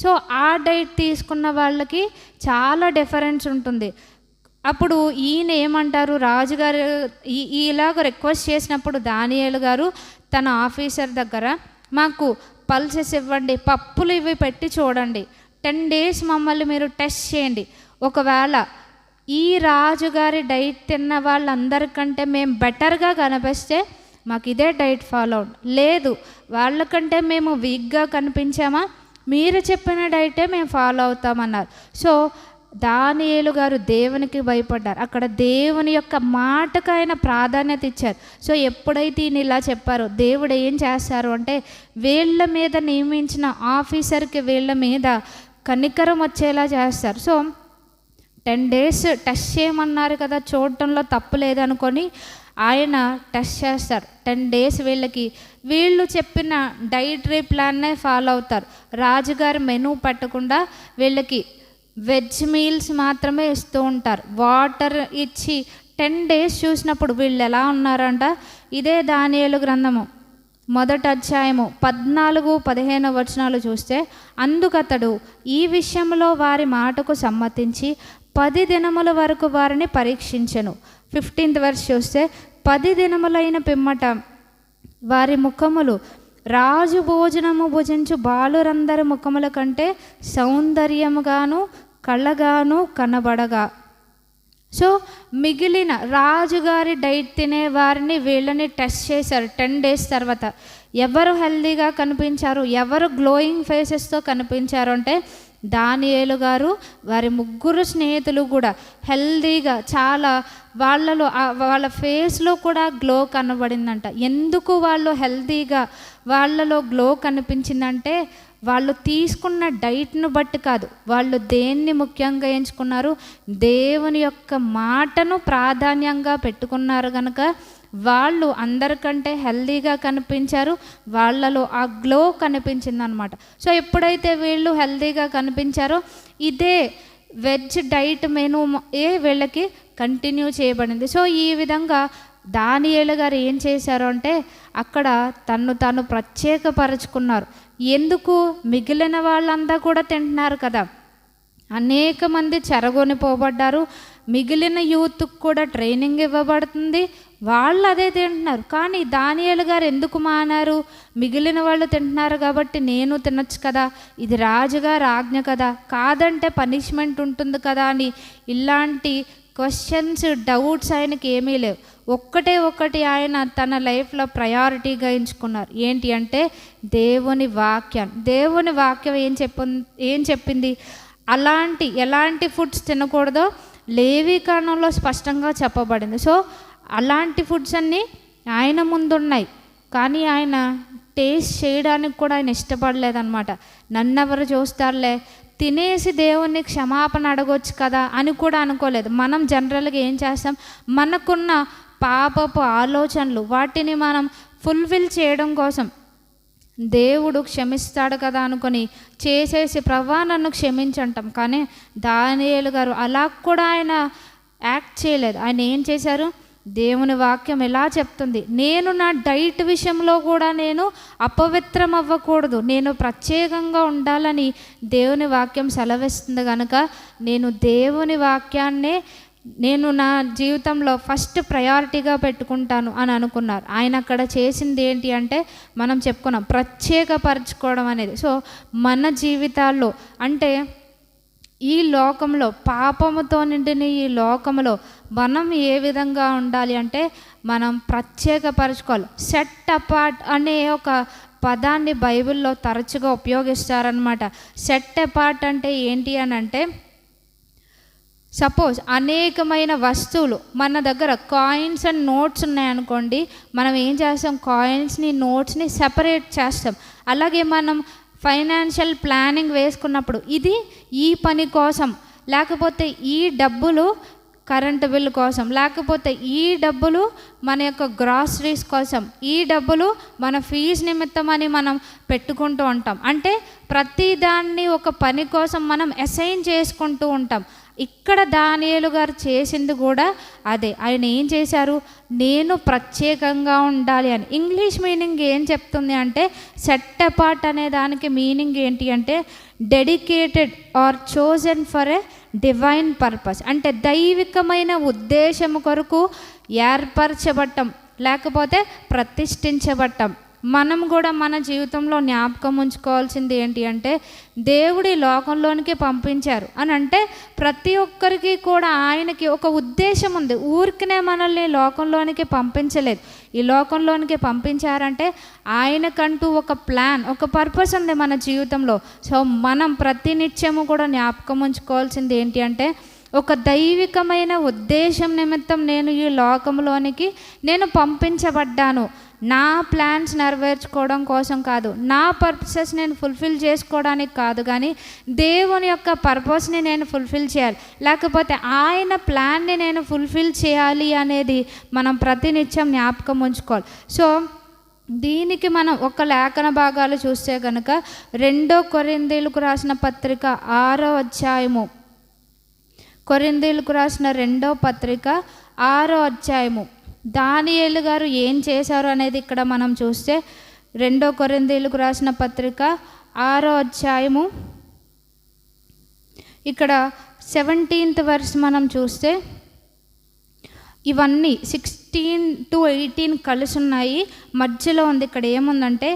సో ఆ డైట్ తీసుకున్న వాళ్ళకి చాలా డిఫరెన్స్ ఉంటుంది. అప్పుడు ఈయన ఏమంటారు, రాజుగారు ఇలాగ రిక్వెస్ట్ చేసినప్పుడు దానియేలు గారు తన ఆఫీసర్ దగ్గర, మాకు పల్సెస్ ఇవ్వండి, పప్పులు ఇవి పెట్టి చూడండి, 10 days మమ్మల్ని మీరు టెస్ట్ చేయండి, ఒకవేళ ఈ రాజుగారి డైట్ తిన్న వాళ్ళందరికంటే మేము బెటర్గా కనిపిస్తే మాకు ఇదే డైట్ ఫాలో అవ్వండి, లేదు వాళ్ళకంటే మేము వీక్గా కనిపించామా మీరు చెప్పిన డైటే మేము ఫాలో అవుతామన్నారు. సో దానియేలు గారు దేవునికి భయపడ్డారు. అక్కడ దేవుని యొక్క మాటకు ఆయన ప్రాధాన్యత ఇచ్చారు. సో ఎప్పుడైతే ఈయన ఇలా చెప్పారో, దేవుడు ఏం చేస్తారు అంటే, వీళ్ళ మీద నియమించిన ఆఫీసర్కి వీళ్ళ మీద కనికరం వచ్చేలా చేస్తారు. సో 10 days టెస్ట్ చేయమన్నారు కదా, చూడటంలో తప్పు లేదనుకొని ఆయన టెస్ట్ చేస్తారు. 10 days వీళ్ళు చెప్పిన డైటరీ ప్లాన్నే ఫాలో అవుతారు. రాజుగారి మెనూ పెట్టకుండా వీళ్ళకి వెజ్ మీల్స్ మాత్రమే ఇస్తూ ఉంటారు. వాటర్ ఇచ్చి 10 days చూసినప్పుడు వీళ్ళు ఎలా ఉన్నారంట, ఇదే దానియేలు గ్రంథము 1వ అధ్యాయము 14-15 వచనాలు చూస్తే, అందుకతడు ఈ విషయంలో వారి మాటకు సమ్మతించి 10 దినముల వరకు వారిని పరీక్షించెను. 15th verse చూస్తే, 10 దినములైన పిమ్మట వారి ముఖములు రాజు భోజనము భుజించు బాలురందరి ముఖముల కంటే సౌందర్యముగాను కళ్ళగాను కనబడగా. సో మిగిలిన రాజుగారి డైట్ తినే వారిని వీళ్ళని టెస్ట్ చేశారు. 10 days తర్వాత ఎవరు హెల్దీగా కనిపించారు, ఎవరు గ్లోయింగ్ ఫేసెస్తో కనిపించారు అంటే, దానియేలు గారు వారి 3 స్నేహితులు కూడా హెల్దీగా, చాలా వాళ్ళలో వాళ్ళ ఫేస్లో కూడా గ్లో కనబడిందంట. ఎందుకు వాళ్ళు హెల్దీగా వాళ్ళలో గ్లో కనిపించిందంటే, వాళ్ళు తీసుకున్న డైట్ను బట్టి కాదు, వాళ్ళు దేన్ని ముఖ్యంగా ఎంచుకున్నారు, దేవుని యొక్క మాటను ప్రాధాన్యంగా పెట్టుకున్నారు కనుక వాళ్ళు అందరికంటే హెల్దీగా కనిపించారు. వాళ్ళలో ఆ గ్లో కనిపించిందనమాట. సో ఎప్పుడైతే వీళ్ళు హెల్దీగా కనిపించారో, ఇదే వెజ్ డైట్ మెనూ వీళ్ళకి కంటిన్యూ చేయబడింది. సో ఈ విధంగా దానియేలు గారు ఏం చేశారు అంటే, అక్కడ తాను ప్రత్యేకపరచుకున్నారు. ఎందుకు? మిగిలిన వాళ్ళంతా కూడా తింటున్నారు కదా, అనేక మంది చెరగొనిపోబడ్డారు, మిగిలిన యూత్కి కూడా ట్రైనింగ్ ఇవ్వబడుతుంది, వాళ్ళు అదే తింటున్నారు. కానీ దానియేలు గారు ఎందుకు మానారు? మిగిలిన వాళ్ళు తింటున్నారు కాబట్టి నేను తినొచ్చు కదా, ఇది రాజుగారి ఆజ్ఞ కదా, కాదంటే పనిష్మెంట్ ఉంటుంది కదా అని ఇలాంటి క్వశ్చన్స్, డౌట్స్ ఆయనకి ఏమీ లేవు. ఒక్కటి ఆయన తన లైఫ్లో ప్రయారిటీగా ఎంచుకున్నారు. ఏంటి అంటే దేవుని వాక్యం ఏం చెప్పింది, ఎలాంటి ఫుడ్స్ తినకూడదో లేవీకాండంలో స్పష్టంగా చెప్పబడింది. సో అలాంటి ఫుడ్స్ అన్నీ ఆయన ముందున్నాయి, కానీ ఆయన టేస్ట్ చేయడానికి కూడా ఆయన ఇష్టపడలేదన్నమాట. నన్నెవరు చూస్తారులే, తినేసి దేవుణ్ణి క్షమాపణ అడగొచ్చు కదా అని కూడా అనుకోలేదు. మనం జనరల్గా ఏం చేస్తాం, మనకున్న పాపపు ఆలోచనలు వాటిని మనం ఫుల్ఫిల్ చేయడం కోసం దేవుడు క్షమిస్తాడు కదా అనుకొని చేసేసి ప్రభువా నన్ను క్షమించంటాం. కానీ దానియేలు గారు అలా కూడా ఆయన యాక్ట్ చేయలేదు. ఆయన ఏం చేశారు, దేవుని వాక్యం ఎలా చెప్తుంది, నేను నా డైట్ విషయంలో కూడా నేను అపవిత్రం అవ్వకూడదు, నేను ప్రత్యేకంగా ఉండాలని దేవుని వాక్యం సెలవిస్తుంది కనుక నేను దేవుని వాక్యాన్నే నేను నా జీవితంలో ఫస్ట్ ప్రయారిటీగా పెట్టుకుంటాను అని అనుకున్నారు. ఆయన అక్కడ చేసింది ఏంటి అంటే మనం చెప్పుకున్నాం, ప్రత్యేకపరచుకోవడం అనేది. సో మన జీవితాల్లో అంటే ఈ లోకంలో, పాపముతో నిండిన ఈ లోకంలో మనం ఏ విధంగా ఉండాలి అంటే మనం ప్రత్యేకపరచుకోవాలి. సెట్ అపార్ట్ అనే ఒక పదాన్ని బైబిల్లో తరచుగా ఉపయోగిస్తారనమాట. సెట్ అపార్ట్ అంటే ఏంటి అని అంటే, సపోజ్ అనేకమైన వస్తువులు మన దగ్గర కాయిన్స్ అండ్ నోట్స్ ఉన్నాయనుకోండి, మనం ఏం చేస్తాం, కాయిన్స్ని నోట్స్ని సెపరేట్ చేస్తాం. అలాగే మనం ఫైనాన్షియల్ ప్లానింగ్ వేసుకున్నప్పుడు ఇది ఈ పని కోసం, లేకపోతే ఈ డబ్బులు కరెంటు బిల్లు కోసం, లేకపోతే ఈ డబ్బులు మన యొక్క గ్రాసరీస్ కోసం, ఈ డబ్బులు మన ఫీజు నిమిత్తం అని మనం పెట్టుకుంటూ ఉంటాం. అంటే ప్రతిదాన్ని ఒక పని కోసం మనం అసైన్ చేసుకుంటూ ఉంటాం. ఇక్కడ దానియేలు గారు చేసింది కూడా అదే. ఆయన ఏం చేశారు, నేను ప్రత్యేకంగా ఉండాలి అని. ఇంగ్లీష్ మీనింగ్ ఏం చెప్తుంది అంటే, సెట్ అపార్ట్ అనే దానికి మీనింగ్ ఏంటి అంటే dedicated or chosen for a divine purpose. అంటే దైవికమైన ఉద్దేశము కొరకు ఏర్పరచబట్టం, లేకపోతే ప్రతిష్ఠించబట్టం. మనం కూడా మన జీవితంలో జ్ఞాపకం ఉంచుకోవాల్సింది ఏంటి అంటే, దేవుడి లోకంలోనికి పంపించారు అని అంటే ప్రతి ఒక్కరికి కూడా ఆయనకి ఒక ఉద్దేశం ఉంది. ఊరికనే మనల్ని లోకంలోనికి పంపించలేదు. ఈ లోకంలోనికి పంపించారంటే ఆయనకంటూ ఒక ప్లాన్, ఒక పర్పస్ ఉంది మన జీవితంలో. సో మనం ప్రతినిత్యము కూడా జ్ఞాపకం ఉంచుకోవాల్సింది ఏంటి అంటే, ఒక దైవికమైన ఉద్దేశం నిమిత్తం నేను ఈ లోకంలోనికి నేను పంపించబడ్డాను. నా ప్లాన్స్ నెరవేర్చుకోవడం కోసం కాదు, నా పర్పసెస్ నేను ఫుల్ఫిల్ చేసుకోవడానికి కాదు, కానీ దేవుని యొక్క పర్పస్ని నేను ఫుల్ఫిల్ చేయాలి, లేకపోతే ఆయన ప్లాన్ని నేను ఫుల్ఫిల్ చేయాలి అనేది మనం ప్రతినిత్యం జ్ఞాపకం ఉంచుకోవాలి. సో దీనికి మనం ఒక లేఖన భాగాలు చూస్తే కనుక 2 కొరింథీయులకు రాసిన పత్రిక 6వ అధ్యాయము, కొరింథీయులకు రాసిన 2వ పత్రిక 6వ అధ్యాయము, దానియేలు గారు ఏం చేశారు అనేది ఇక్కడ మనం చూస్తే 2 కొరింథీయులకు రాసిన పత్రిక 6వ అధ్యాయము ఇక్కడ 17th వర్స్ మనం చూస్తే ఇవన్నీ 16 to 18 కలిసి ఉన్నాయి. మధ్యలో ఉంది, ఇక్కడ ఏముందంటే,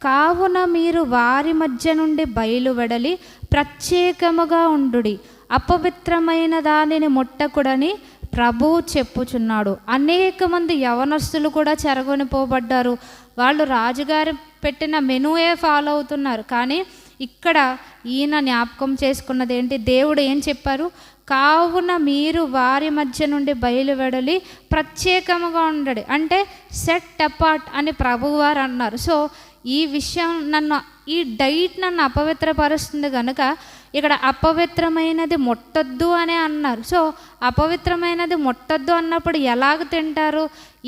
కావున మీరు వారి మధ్య నుండి బయలువెడలి ప్రత్యేకముగా ఉండుడి, అపవిత్రమైన దానిని ముట్టకుడని ప్రభువు చెప్పుచున్నాడు. అనేక మంది యవనస్తులు కూడా చెరగొనిపోబడ్డారు. వాళ్ళు రాజుగారు పెట్టిన మెనూయే ఫాలో అవుతున్నారు. కానీ ఇక్కడ ఈయన జ్ఞాపకం చేసుకున్నది ఏంటి, దేవుడు ఏం చెప్పారు, కావున మీరు వారి మధ్య నుండి బయలువెడలి ప్రత్యేకముగా ఉండడు, అంటే సెట్ అపార్ట్ అని ప్రభువారు అన్నారు. సో ఈ విషయం ఈ డైట్ నన్ను అపవిత్రపరుస్తుంది కనుక ఇక్కడ అపవిత్రమైనది ముట్టొద్దు అని అన్నారు. సో అపవిత్రమైనది ముట్టొద్దు అన్నప్పుడు ఎలాగ తింటారు,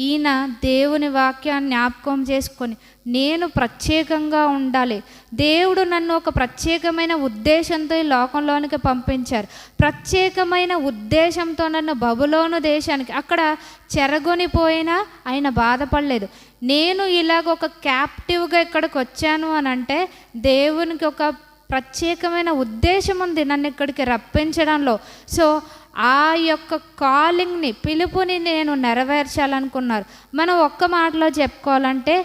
ఈయన దేవుని వాక్యాన్ని జ్ఞాపకం చేసుకొని నేను ప్రత్యేకంగా ఉండాలి, దేవుడు నన్ను ఒక ప్రత్యేకమైన ఉద్దేశంతో ఈ లోకంలోనికి పంపించారు, ప్రత్యేకమైన ఉద్దేశంతో నన్ను బబులోను దేశానికి, అక్కడ చెరగొనిపోయినా ఆయన బాధపడలేదు. నేను ఇలాగ ఒక క్యాప్టివ్గా ఇక్కడికి వచ్చాను అని అంటే దేవునికి ఒక ప్రత్యేకమైన ఉద్దేశం ఉంది నన్ను ఇక్కడికి రప్పించడంలో. సో ఆ యొక్క కాలింగ్ని, పిలుపుని నేను నెరవేర్చాలనుకున్నారు. మనం ఒక్క మాటలో చెప్పుకోవాలంటే,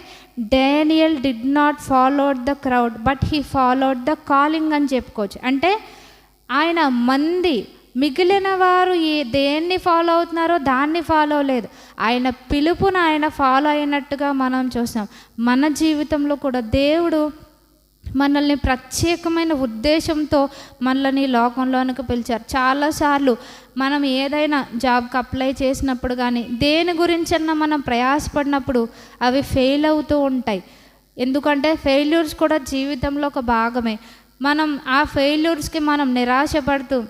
Daniel did not followed the crowd but he followed the calling అని చెప్పుకోవచ్చు. అంటే ఆయన మిగిలిన వారు దేన్ని ఫాలో అవుతున్నారో దాన్ని ఫాలో లేదు, ఆయన పిలుపును ఆయన ఫాలో అయినట్టుగా మనం చూస్తాం. మన జీవితంలో కూడా దేవుడు మనల్ని ప్రత్యేకమైన ఉద్దేశంతో మనల్ని లోకంలోనికి పిలిచారు. చాలాసార్లు మనం ఏదైనా జాబ్కి అప్లై చేసినప్పుడు కానీ దేని గురించన్నా మనం ప్రయాసపడినప్పుడు అవి ఫెయిల్ అవుతూ ఉంటాయి. ఎందుకంటే ఫెయిల్యూర్స్ కూడా జీవితంలో ఒక భాగమే. మనం ఆ ఫెయిల్యూర్స్కి మనం నిరాశపడుతూ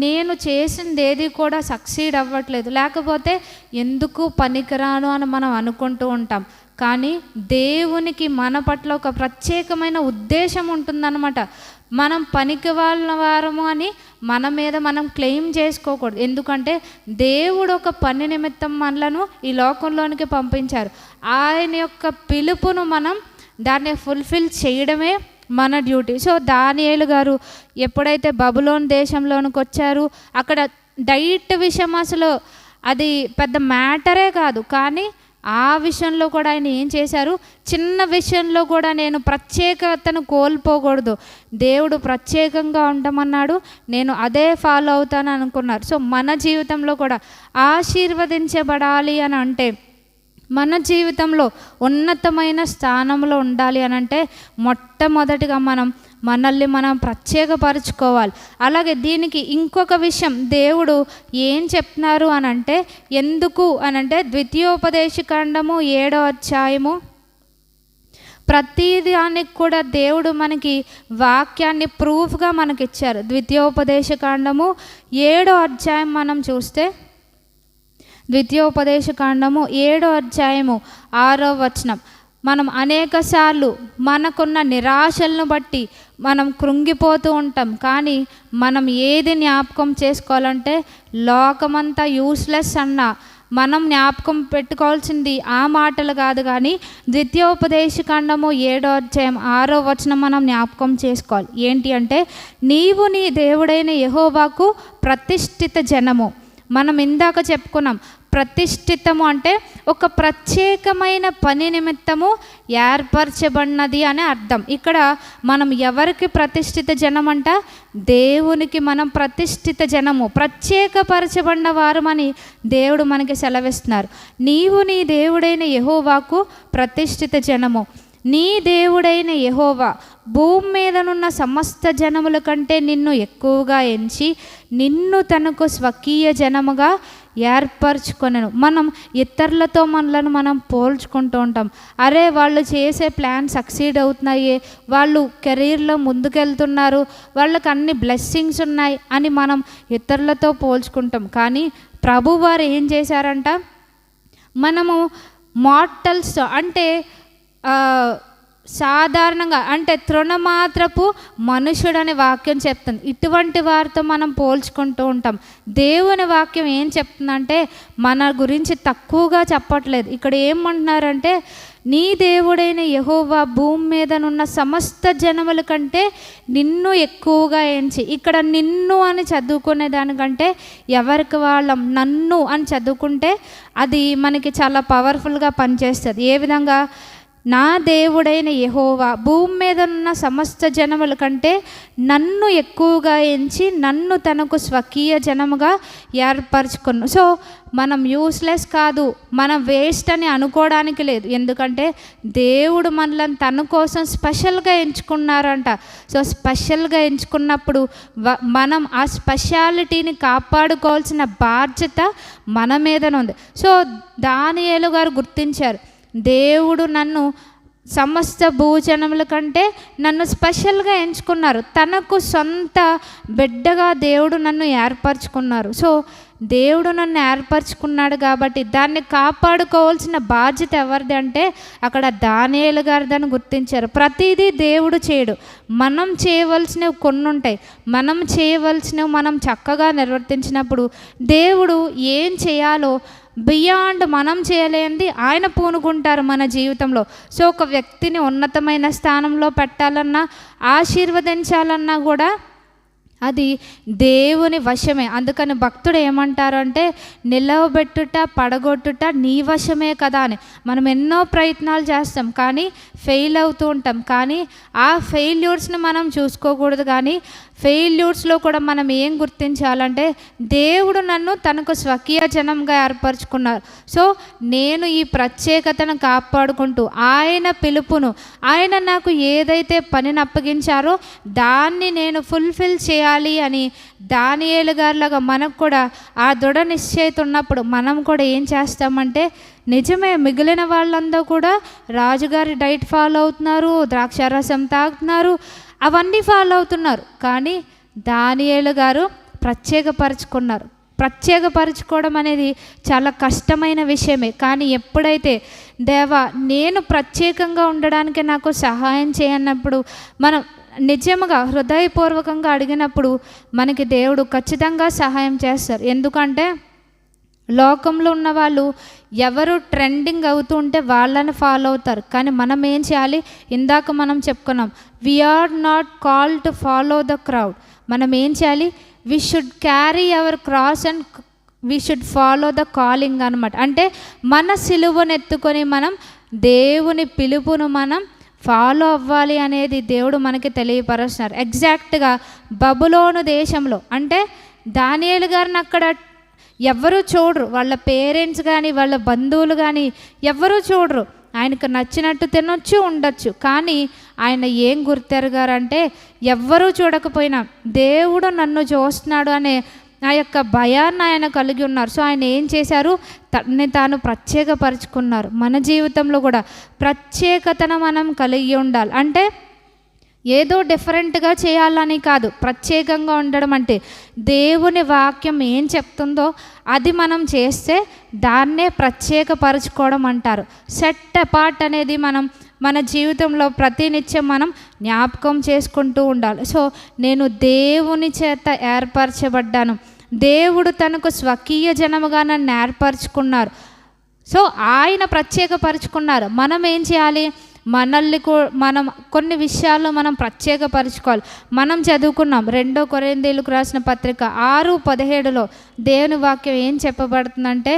నేను చేసింది ఏది కూడా సక్సీడ్ అవ్వట్లేదు, లేకపోతే ఎందుకు పనికిరాను అని మనం అనుకుంటూ ఉంటాం. కానీ దేవునికి మన పట్ల ఒక ప్రత్యేకమైన ఉద్దేశం ఉంటుందన్నమాట. మనం పనికి వాళ్ళ వారము అని మన మీద మనం క్లెయిమ్ చేసుకోకూడదు. ఎందుకంటే దేవుడు ఒక పని నిమిత్తం మనలను ఈ లోకంలోనికి పంపించారు. ఆయన యొక్క పిలుపును మనం దాన్ని ఫుల్ఫిల్ చేయడమే మన డ్యూటీ. సో దానియేలు గారు ఎప్పుడైతే బబులోన్ దేశంలోనికి వచ్చారు, అక్కడ డైట్ విషయం అసలు అది పెద్ద మ్యాటరే కాదు, కానీ ఆ విషయంలో కూడా ఆయన ఏం చేశారు, చిన్న విషయంలో కూడా నేను ప్రత్యేకతను కోల్పోకూడదు, దేవుడు ప్రత్యేకంగా ఉండమన్నాడు, నేను అదే ఫాలో అవుతాను అనుకున్నారు. సో మన జీవితంలో కూడా ఆశీర్వదించబడాలి అని అంటే, మన జీవితంలో ఉన్నతమైన స్థానంలో ఉండాలి అని అంటే మొట్టమొదటిగా మనల్ని మనం ప్రత్యేకపరచుకోవాలి. అలాగే దీనికి ఇంకొక విషయం దేవుడు ఏం చెప్తున్నారు అని అంటే, ఎందుకు అని అంటే ద్వితీయోపదేశకాండము 7వ అధ్యాయము ప్రతిదానికి కూడా దేవుడు మనకి వాక్యాన్ని ప్రూఫ్గా మనకిచ్చారు. ద్వితీయోపదేశకాండము 7వ అధ్యాయం మనం చూస్తే, ద్వితీయోపదేశకాండము 7వ అధ్యాయము 6వ వచనం, మనం అనేకసార్లు మనకున్న నిరాశలను బట్టి మనం కృంగిపోతూ ఉంటాం. కానీ మనం ఏది జ్ఞాపకం చేసుకోవాలంటే, లోకమంతా యూస్లెస్ అన్న మనం జ్ఞాపకం పెట్టుకోవాల్సింది ఆ మాటలు కాదు, కానీ ద్వితీయోపదేశకాండము 7వ అధ్యాయం 6వ వచనం మనం జ్ఞాపకం చేసుకోవాలి. ఏంటి అంటే, నీవు నీ దేవుడైన యెహోవాకు ప్రతిష్ఠిత జనము. మనం ఇందాక చెప్పుకున్నాం, ప్రతిష్ఠితము అంటే ఒక ప్రత్యేకమైన పని నిమిత్తము ఏర్పరచబడినది అనే అర్థం. ఇక్కడ మనం ఎవరికి ప్రతిష్ఠిత జనం అంట, దేవునికి మనం ప్రతిష్ఠిత జనము, ప్రత్యేకపరచబడిన వారమని దేవుడు మనకి సెలవిస్తున్నారు. నీవు నీ దేవుడైన యెహోవాకు ప్రతిష్ఠిత జనము. నీ దేవుడైన యెహోవా భూమి మీదనున్న సమస్త జనముల కంటే నిన్ను ఎక్కువగా ఎంచి నిన్ను తనకు స్వకీయ జనముగా ఏర్పరచుకొనెను. మనం ఇతరులతో మనలను మనం పోల్చుకుంటూ ఉంటాం. అరే వాళ్ళు చేసే ప్లాన్ సక్సీడ్ అవుతున్నాయి, వాళ్ళు కెరీర్లో ముందుకెళ్తున్నారు, వాళ్ళకి అన్ని బ్లెస్సింగ్స్ ఉన్నాయి అని మనం ఇతరులతో పోల్చుకుంటాం. కానీ ప్రభువారు ఏం చేశారంట, మనము మార్టల్స్ అంటే సాధారణంగా అంటే తృణమాత్రపు మనుషుడని వాక్యం చెప్తుంది. ఇటువంటి వారితో మనం పోల్చుకుంటూ ఉంటాం. దేవుని వాక్యం ఏం చెప్తుందంటే మన గురించి తక్కువగా చెప్పట్లేదు. ఇక్కడ ఏమంటున్నారంటే, నీ దేవుడైన యెహోవా భూమి మీదనున్న సమస్త జనముల కంటే నిన్ను ఎక్కువగా ఎంచి. ఇక్కడ నిన్ను అని చదువుకునే దానికంటే ఎవరికి వాళ్ళం నన్ను అని చదువుకుంటే అది మనకి చాలా పవర్ఫుల్గా పనిచేస్తుంది. ఏ విధంగా, నా దేవుడైన యెహోవా భూమి మీద ఉన్న సమస్త జనముల కంటే నన్ను ఎక్కువగా ఎంచి నన్ను తనకు స్వకీయ జనముగా ఏర్పరచుకున్నాను. సో మనం యూస్లెస్ కాదు, మనం వేస్ట్ అని అనుకోవడానికి లేదు. ఎందుకంటే దేవుడు మనల్ని తన కోసం స్పెషల్గా ఎంచుకున్నారంట. సో స్పెషల్గా ఎంచుకున్నప్పుడు మనం ఆ స్పెషాలిటీని కాపాడుకోవాల్సిన బాధ్యత మన మీదనే ఉంది. సో దానియేలు గారు గుర్తించారు, దేవుడు నన్ను సమస్త భూజనముల కంటే నన్ను స్పెషల్గా ఎంచుకున్నారు, తనకు సొంత బిడ్డగా దేవుడు నన్ను ఏర్పరచుకున్నారు. సో దేవుడు నన్ను ఏర్పరచుకున్నాడు కాబట్టి దాన్ని కాపాడుకోవాల్సిన బాధ్యత ఎవరిది అంటే అక్కడ దానియేలు గారిదని గుర్తించారు. ప్రతిదీ దేవుడు చేయడు, మనం చేయవలసినవి కొన్ని ఉంటాయి. మనం చేయవలసినవి మనం చక్కగా నిర్వర్తించినప్పుడు దేవుడు ఏం చేయాలో బియాండ్ మనం చేయలేనిది ఆయన పూనుకుంటారు మన జీవితంలో. సో ఒక వ్యక్తిని ఉన్నతమైన స్థానంలో పెట్టాలన్నా ఆశీర్వదించాలన్నా కూడా అది దేవుని వశమే. అందుకని భక్తుడు ఏమంటారు అంటే, నిలవబెట్టుట పడగొట్టుట నీ వశమే కదా అని. మనం ఎన్నో ప్రయత్నాలు చేస్తాం కానీ ఫెయిల్ అవుతూ ఉంటాం. కానీ ఆ ఫెయిల్యూర్స్ని మనం చూసుకోకూడదు. కానీ ఫెయిల్యూర్స్లో కూడా మనం ఏం గుర్తించాలంటే, దేవుడు నన్ను తనకు స్వకీయ జనంగా ఏర్పరచుకున్నారు. సో నేను ఈ ప్రత్యేకతను కాపాడుకుంటూ ఆయన పిలుపును, ఆయన నాకు ఏదైతే పనిని అప్పగించారో దాన్ని నేను ఫుల్ఫిల్ చేయాలి అని దానియేలు గారిలాగా మనకు కూడా ఆ దృఢ నిశ్చయిత ఉన్నప్పుడు మనం కూడా ఏం చేస్తామంటే, నిజమే మిగిలిన వాళ్ళందరూ కూడా రాజుగారి డైట్ ఫాలో అవుతున్నారు, ద్రాక్షారసం తాగుతున్నారు, అవన్నీ ఫాలో అవుతున్నారు. కానీ దానియేలు గారు ప్రత్యేకపరచుకున్నారు. ప్రత్యేకపరచుకోవడం అనేది చాలా కష్టమైన విషయమే. కానీ ఎప్పుడైతే దేవా నేను ప్రత్యేకంగా ఉండడానికి నాకు సహాయం చేయన్నప్పుడు, మనం నిజంగా హృదయపూర్వకంగా అడిగినప్పుడు మనకి దేవుడు ఖచ్చితంగా సహాయం చేస్తారు. ఎందుకంటే లోకంలో ఉన్న వాళ్ళు ఎవరు ట్రెండింగ్ అవుతూ ఉంటే వాళ్ళని ఫాలో అవుతారు. కానీ మనం ఏం చేయాలి? ఇందాక మనం చెప్పుకున్నాం, we are not call to follow the crowd. మనం ఏం చేయాలి? We should carry our cross and we should follow the calling అనమాట. అంటే మన సిలువను ఎత్తుకొని మనం దేవుని పిలుపును మనం ఫాలో అవ్వాలి అనేది దేవుడు మనకి తెలియపరుస్తున్నారు. ఎగ్జాక్ట్గా బబులోను దేశంలో అంటే దానియేలు గారిని అక్కడ ఎవరు చూడరు, వాళ్ళ పేరెంట్స్ కానీ వాళ్ళ బంధువులు కానీ ఎవరు చూడరు. ఆయనకు నచ్చినట్టు తినొచ్చు, ఉండొచ్చు, కానీ ఆయన ఏం గుర్తెరగారంటే ఎవ్వరూ చూడకపోయినా దేవుడు నన్ను చూస్తున్నాడు అనే ఆ యొక్క భయాన్ని ఆయన కలిగి ఉన్నారు. సో ఆయన ఏం చేశారు? తనని తాను ప్రత్యేకపరుచుకున్నారు. మన జీవితంలో కూడా ప్రత్యేకతను మనం కలిగి ఉండాలి. అంటే ఏదో డిఫరెంట్గా చేయాలని కాదు. ప్రత్యేకంగా ఉండడం అంటే దేవుని వాక్యం ఏం చెప్తుందో అది మనం చేస్తే దాన్నే ప్రత్యేకపరచుకోవడం అంటారు. సెట్ అపార్ట్ అనేది మనం మన జీవితంలో ప్రతినిత్యం మనం జ్ఞాపకం చేసుకుంటూ ఉండాలి. సో నేను దేవుని చేత ఏర్పరచబడ్డాను, దేవుడు తనకు స్వకీయ జనముగా నన్ను ఏర్పరచుకున్నారు. సో ఆయన ప్రత్యేకపరుచుకున్నారు. మనం ఏం చేయాలి? మనల్ని మనం కొన్ని విషయాల్లో మనం ప్రత్యేకపరచుకోవాలి. మనం చదువుకున్నాం 2 కొరింథీయులకు రాసిన పత్రిక 6:17 దేవుని వాక్యం ఏం చెప్పబడుతుందంటే,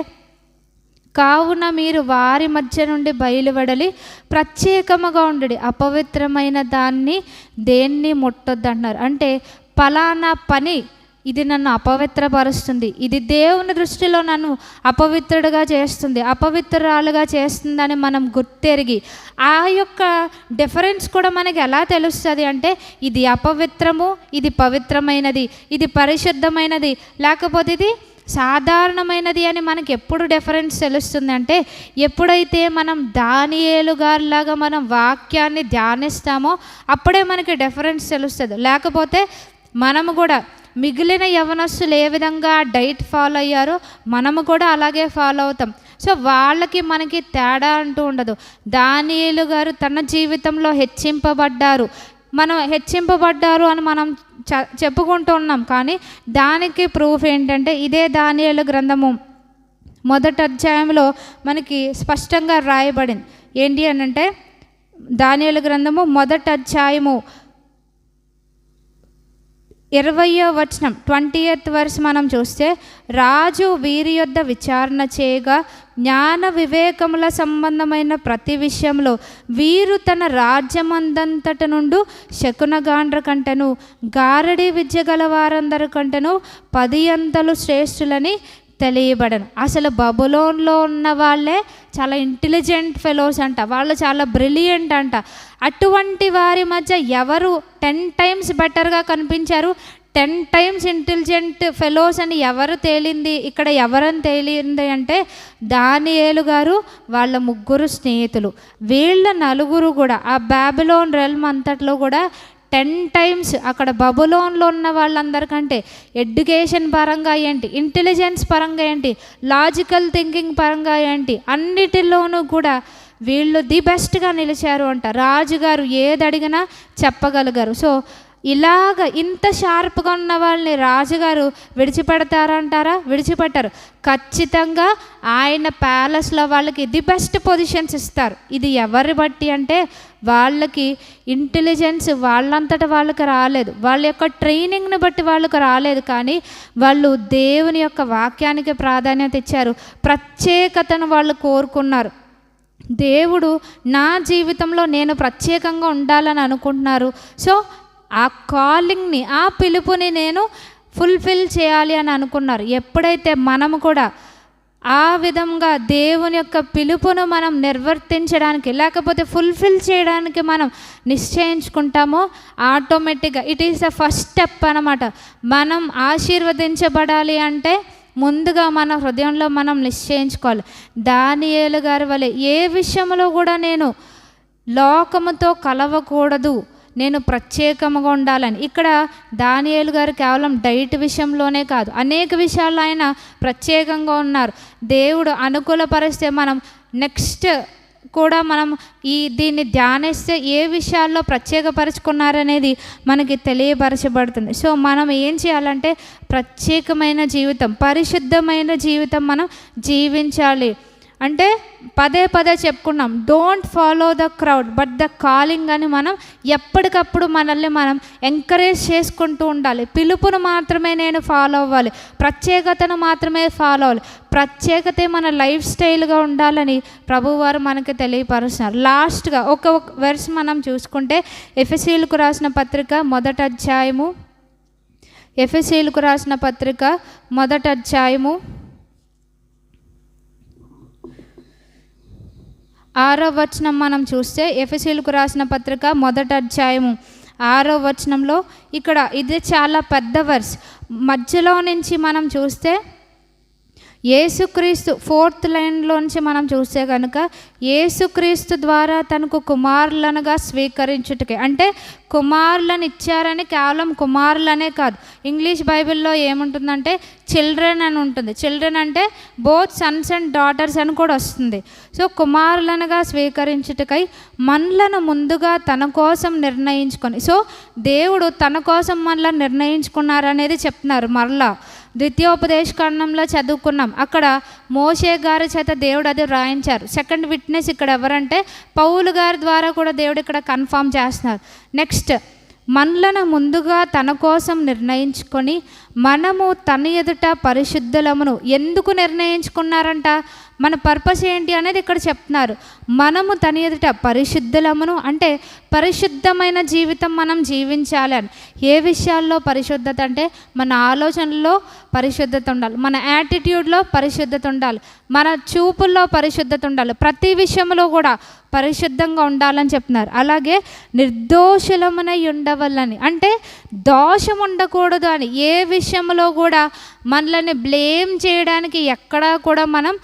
కావున మీరు వారి మధ్య నుండి బయలువెడలి ప్రత్యేకముగా ఉండుడి, అపవిత్రమైన దాన్ని దేన్ని ముట్టొద్దు అంటున్నారు. అంటే పలానా పని ఇది నన్ను అపవిత్రపరుస్తుంది, ఇది దేవుని దృష్టిలో నన్ను అపవిత్రుడిగా చేస్తుంది, అపవిత్రురాలుగా చేస్తుందని మనం గుర్తెరిగి ఆ యొక్క డిఫరెన్స్ కూడా మనకి ఎలా తెలుస్తుంది అంటే ఇది అపవిత్రము, ఇది పవిత్రమైనది, ఇది పరిశుద్ధమైనది, లేకపోతే ఇది సాధారణమైనది అని మనకి ఎప్పుడు డిఫరెన్స్ తెలుస్తుంది అంటే ఎప్పుడైతే మనం దానియేలు గారిలాగా మనం వాక్యాన్ని ధ్యానిస్తామో అప్పుడే మనకి డిఫరెన్స్ తెలుస్తుంది. లేకపోతే మనము కూడా మిగిలిన యవనస్తులు ఏ విధంగా డైట్ ఫాలో అయ్యారో మనము కూడా అలాగే ఫాలో అవుతాం. సో వాళ్ళకి మనకి తేడా అంటూ ఉండదు. దానియేలు గారు తన జీవితంలో హెచ్చింపబడ్డారు, మనం హెచ్చింపబడ్డారు అని మనం చెప్పుకుంటూ ఉన్నాం. కానీ దానికి ప్రూఫ్ ఏంటంటే ఇదే దానియేలు గ్రంథము 1వ అధ్యాయంలో మనకి స్పష్టంగా రాయబడింది. ఏంటి అని అంటే దానియేలు గ్రంథము 1వ అధ్యాయము 20వ వచనం 20th వర్స్ మనం చూస్తే, రాజు వీరి యొద్ద విచారణ చేయగా జ్ఞాన వివేకముల సంబంధమైన ప్రతి విషయంలో వీరు తన రాజ్యమందంతట నుండి శకునగాండ్ర కంటెను గారడి విద్య గల వారందరి కంటెను 10 అంతలు శ్రేష్ఠులని తెలియబడను. అసలు బబులోన్లో ఉన్న వాళ్ళే చాలా ఇంటెలిజెంట్ ఫెలోస్ అంట, వాళ్ళు చాలా బ్రిలియంట్ అంట. అటువంటి వారి మధ్య ఎవరు 10 times బెటర్గా కనిపించారు, 10 times ఇంటెలిజెంట్ ఫెలోస్ అని ఎవరు తేలింది? ఇక్కడ ఎవరని తేలింది అంటే దానియేలు గారు వాళ్ళ 3 స్నేహితులు. వీళ్ళ 4 కూడా ఆ బాబిలోన్ రెల్మ్ అంతట్లో కూడా 10 times అక్కడ బబులోన్లో ఉన్న వాళ్ళందరికంటే ఎడ్యుకేషన్ పరంగా ఏంటి, ఇంటెలిజెన్స్ పరంగా ఏంటి, లాజికల్ థింకింగ్ పరంగా ఏంటి, అన్నిటిలోనూ కూడా వీళ్ళు ది బెస్ట్గా నిలిచారు అంట. రాజుగారు ఏది అడిగినా చెప్పగలిగారు. సో ఇలాగ ఇంత షార్ప్గా ఉన్న వాళ్ళని రాజుగారు విడిచిపెడతారంటారా? విడిచిపెట్టారు. ఖచ్చితంగా ఆయన ప్యాలెస్లో వాళ్ళకి ది బెస్ట్ పొజిషన్స్ ఇస్తారు. ఇది ఎవరి బట్టి అంటే వాళ్ళకి ఇంటెలిజెన్స్ వాళ్ళంతటా వాళ్ళకి రాలేదు, వాళ్ళ యొక్క ట్రైనింగ్ని బట్టి వాళ్ళకి రాలేదు, కానీ వాళ్ళు దేవుని యొక్క వాక్యానికి ప్రాధాన్యత ఇచ్చారు, ప్రత్యేకతను వాళ్ళు కోరుకున్నారు. దేవుడు నా జీవితంలో నేను ప్రత్యేకంగా ఉండాలని అనుకుంటున్నారు. సో ఆ కాలింగ్ని, ఆ పిలుపుని నేను ఫుల్ఫిల్ చేయాలి అని అనుకున్నారు. ఎప్పుడైతే మనము కూడా ఆ విధంగా దేవుని యొక్క పిలుపును మనం నిర్వర్తించడానికి లేకపోతే ఫుల్ఫిల్ చేయడానికి మనం నిశ్చయించుకుంటామో ఆటోమేటిక్గా it is the first step అన్నమాట. మనం ఆశీర్వదించబడాలి అంటే ముందుగా మన హృదయంలో మనం నిశ్చయించుకోవాలి. దానియేలు గారి వలె ఏ విషయంలో కూడా నేను లోకముతో కలవకూడదు, నేను ప్రత్యేకంగా ఉండాలని. ఇక్కడ దానియేలు గారు కేవలం డైట్ విషయంలోనే కాదు, అనేక విషయాల్లో ఆయన ప్రత్యేకంగా ఉన్నారు. దేవుడు అనుకూలపరిస్తే మనం నెక్స్ట్ కూడా మనం దీన్ని ధ్యానిస్తే ఏ విషయాల్లో ప్రత్యేకపరుచుకున్నారనేది మనకి తెలియపరచబడుతుంది. సో మనం ఏం చేయాలంటే ప్రత్యేకమైన జీవితం, పరిశుద్ధమైన జీవితం మనం జీవించాలి. అంటే పదే పదే చెప్పుకున్నాం, don't follow the crowd but the calling అని మనం ఎప్పటికప్పుడు మనల్ని మనం ఎంకరేజ్ చేసుకుంటూ ఉండాలి. పిలుపును మాత్రమే నేను ఫాలో అవ్వాలి, ప్రత్యేకతను మాత్రమే ఫాలో అవ్వాలి, ప్రత్యేకతే మన లైఫ్ స్టైల్గా ఉండాలని ప్రభువారు మనకి తెలియపరుస్తున్నారు. లాస్ట్గా ఒక వెర్స్ మనం చూసుకుంటే ఎఫెసీయులకు రాసిన పత్రిక మొదటి అధ్యాయము, ఎఫెసీయులకు రాసిన పత్రిక మొదటి అధ్యాయము 6వ వచనం మనం చూస్తే, ఎఫెసీయులకు రాసిన పత్రిక మొదటి అధ్యాయము 6వ వచనంలో ఇక్కడ ఇది చాలా పెద్ద వర్స్. మధ్యలో నుంచి మనం చూస్తే యేసుక్రీస్తు 4th లైన్లోంచి మనం చూస్తే కనుక యేసుక్రీస్తు ద్వారా తనకు కుమారులనుగా స్వీకరించుటకే, అంటే కుమారులను ఇచ్చారని కేవలం కుమారులనే కాదు, ఇంగ్లీష్ బైబిల్లో ఏముంటుందంటే చిల్డ్రన్ అని ఉంటుంది. చిల్డ్రన్ అంటే బోత్ సన్స్ అండ్ డాటర్స్ అని కూడా వస్తుంది. సో కుమారులనుగా స్వీకరించుటకై మనలను ముందుగా తన కోసం నిర్ణయించుకొని, సో దేవుడు తన కోసం మనల్ని నిర్ణయించుకున్నారనేది చెప్తున్నారు. మరలా ద్వితీయోపదేశకాండంలో చదువుకున్నాం, అక్కడ మోషే గారి చేత దేవుడు అది రాయించారు. సెకండ్ విట్నెస్ ఇక్కడ ఎవరంటే పౌలు గారి ద్వారా కూడా దేవుడు ఇక్కడ కన్ఫర్మ్ చేస్తున్నారు. నెక్స్ట్, మనలను ముందుగా తన కోసం నిర్ణయించుకొని మనము తన ఎదుట పరిశుద్ధులమును. ఎందుకు నిర్ణయించుకున్నారంట, మన పర్పస్ ఏంటి అనేది ఇక్కడ చెప్తున్నారు. మనము తన ఎదుట పరిశుద్ధులమును అంటే పరిశుద్ధమైన జీవితం మనం జీవించాలి అని. ఏ విషయాల్లో పరిశుద్ధత అంటే మన ఆలోచనల్లో పరిశుద్ధత ఉండాలి, మన యాటిట్యూడ్లో పరిశుద్ధత ఉండాలి, మన చూపుల్లో పరిశుద్ధత ఉండాలి, ప్రతి విషయంలో కూడా పరిశుద్ధంగా ఉండాలని చెప్తున్నారు. అలాగే నిర్దోషులమునై ఉండవల్లని అంటే దోషం ఉండకూడదు అని. ఏ విషయంలో కూడా మనల్ని బ్లేమ్ చేయడానికి ఎక్కడా కూడా మనం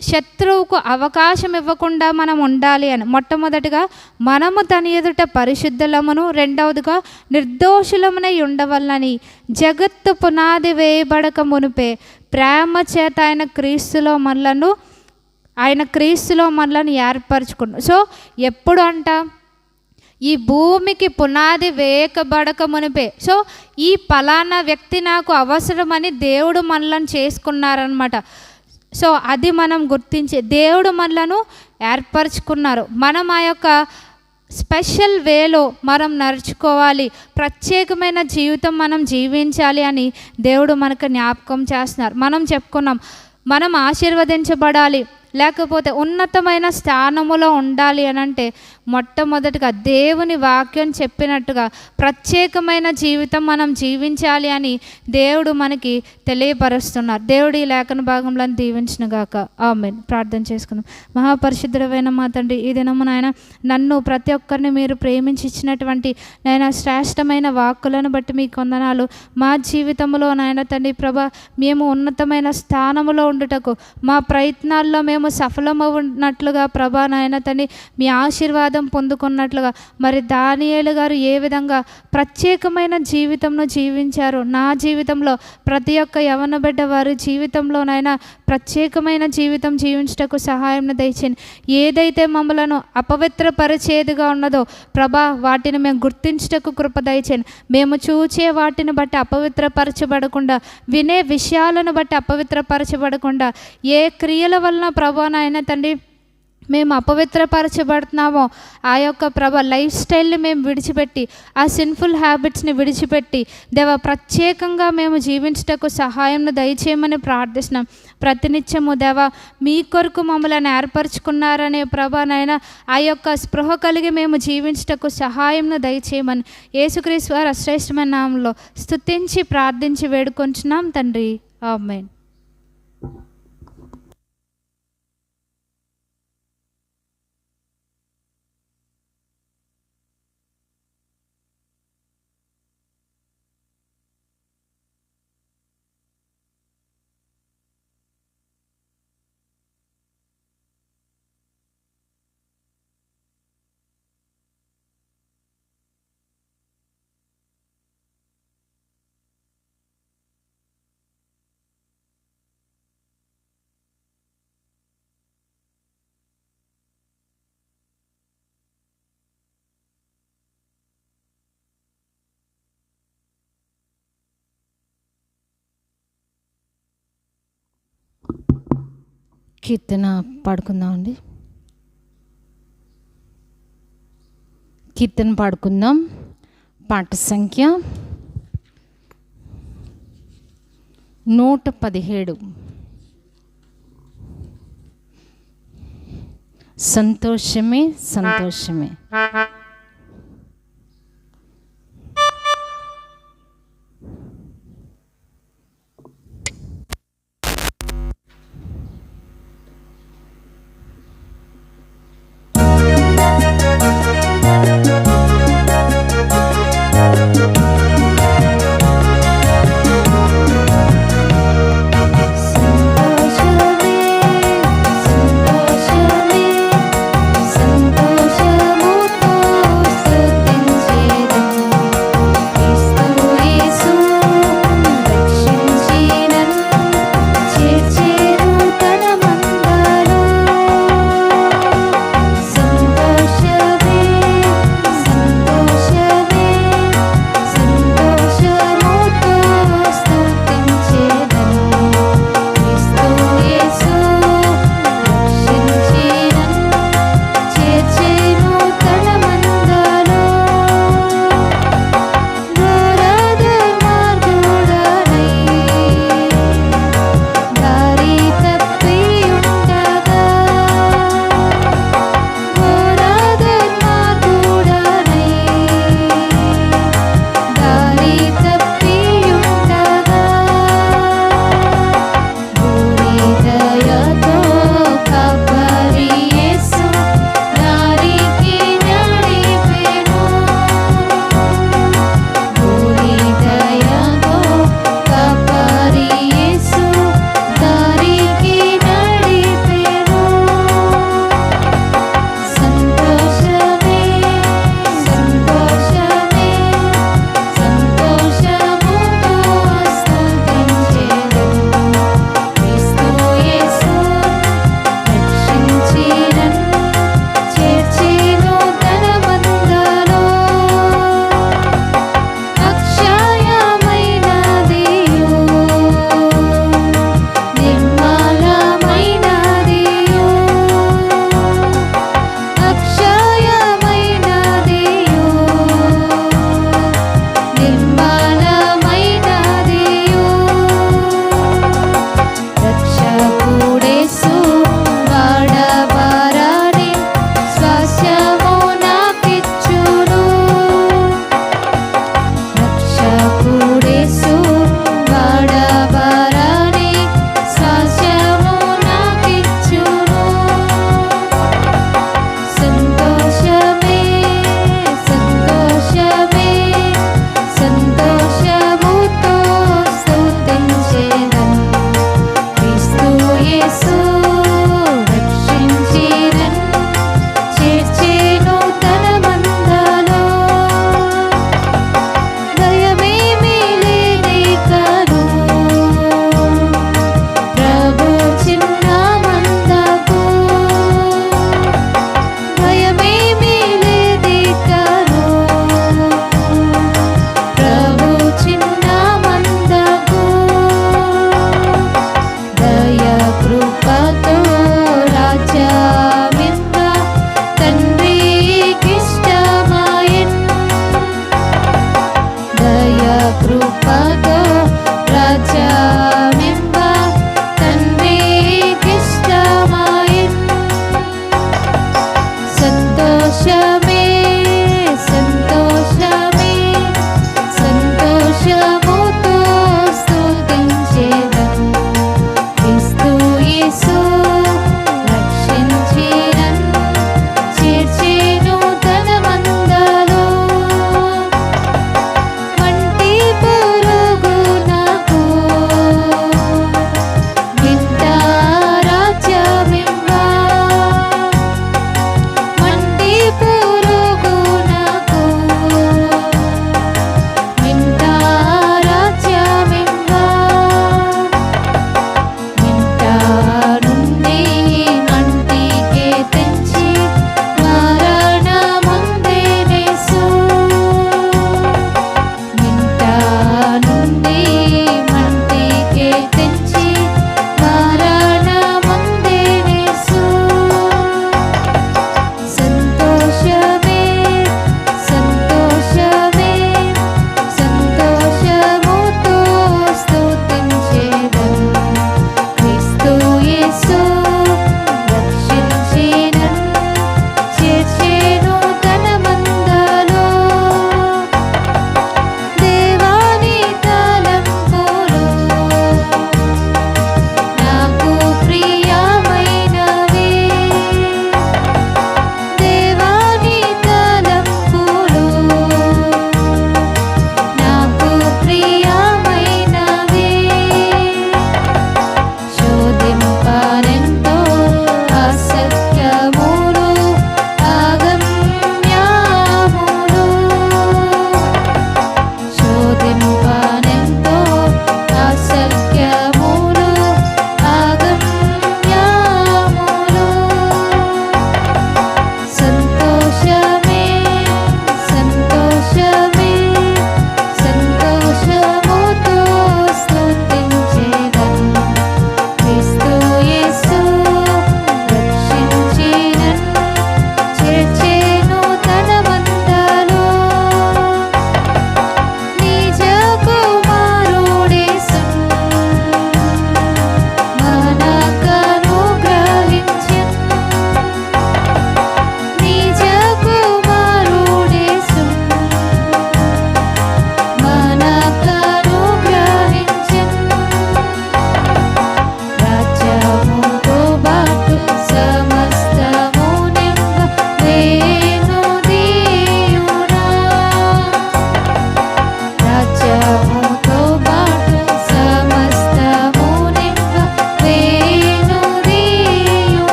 శత్రువుకు అవకాశం ఇవ్వకుండా మనం ఉండాలి అని. మొట్టమొదటిగా మనము తన ఎదుట పరిశుద్ధులమును, రెండవదిగా నిర్దోషులమునై ఉండవల్లని జగత్తు పునాది వేయబడక మునిపే ప్రేమ చేత ఆయన క్రీస్తులో మనలను ఏర్పరచుకున్నాడు. సో ఎప్పుడు అంట, ఈ భూమికి పునాది వేయకబడక మునిపే. సో ఈ ఫలానా వ్యక్తి నాకు అవసరమని దేవుడు మనలను చేసుకున్నారనమాట. సో అది మనం గుర్తించి దేవుడు మనలను ఏర్పరచుకున్నారు. మనం ఆ యొక్క స్పెషల్ వేలో మనం నడుచుకోవాలి, ప్రత్యేకమైన జీవితం మనం జీవించాలి అని దేవుడు మనకు జ్ఞాపకం చేస్తున్నారు. మనం చెప్పుకున్నాం, మనం ఆశీర్వదించబడాలి, లేకపోతే ఉన్నతమైన స్థానములో ఉండాలి అని అంటే మొట్టమొదటిగా దేవుని వాక్యం చెప్పినట్టుగా ప్రత్యేకమైన జీవితం మనం జీవించాలి అని దేవుడు మనకి తెలియపరుస్తున్నారు. దేవుడు ఈ లేఖన భాగంలో దీవించునుగాక. ఆమేన్. ప్రార్థన చేసుకుందాం. మహాపరిశుద్ధుడైన మా తండ్రి, ఈ దినము నాయన నన్ను ప్రతి ఒక్కరిని మీరు ప్రేమించి ఇచ్చినటువంటి నాయన శ్రేష్టమైన వాక్కులను బట్టి మీకు వందనాలు. మా జీవితంలో నాయన తండ్రి ప్రభా, మేము ఉన్నతమైన స్థానములో ఉండుటకు మా ప్రయత్నాల్లో మేము సఫలమవునట్లుగా ప్రభా నాయన తండ్రి మీ ఆశీర్వాదం పొందుకున్నట్లుగా, మరి దానియేలు గారు ఏ విధంగా ప్రత్యేకమైన జీవితంను జీవించారు, నా జీవితంలో ప్రతి ఒక్క యవన బిడ్డ వారి జీవితంలోనైనా ప్రత్యేకమైన జీవితం జీవించటకు సహాయం దయచేయండి. ఏదైతే మమ్మలను అపవిత్రపరిచేదిగా ఉన్నదో ప్రభా, వాటిని మేము గుర్తించటకు కృప దయచేయండి. మేము చూచే వాటిని బట్టి అపవిత్రపరచబడకుండా, వినే విషయాలను బట్టి అపవిత్రపరచబడకుండా, ఏ క్రియల వలన ప్రభా నాయన తండ్రి మేము అపవిత్రపరచబడుతున్నామో ఆ యొక్క లైఫ్ స్టైల్ని మేము విడిచిపెట్టి, ఆ సిన్ఫుల్ హ్యాబిట్స్ని విడిచిపెట్టి దేవ ప్రత్యేకంగా మేము జీవించటకు సహాయం దయచేయమని ప్రార్థిస్తున్నాం. ప్రతినిత్యము దేవ మీ కొరకు మమ్మల్ని ఏర్పరచుకున్నారనే నాయన ఆ యొక్క స్పృహ కలిగి మేము జీవించటకు సహాయం దయచేయమని యేసుక్రీస్తు వారి శ్రేష్టమైన నామంలో స్తుతించి ప్రార్థించి వేడుకొంచున్నాం తండ్రి. ఆమేన్. కీర్తన పాడుకుందామండి. కీర్తన పాడుకుందాం. పాట సంఖ్య 117. సంతోషమే సంతోషమే. సంతోషమే సంతోషముతో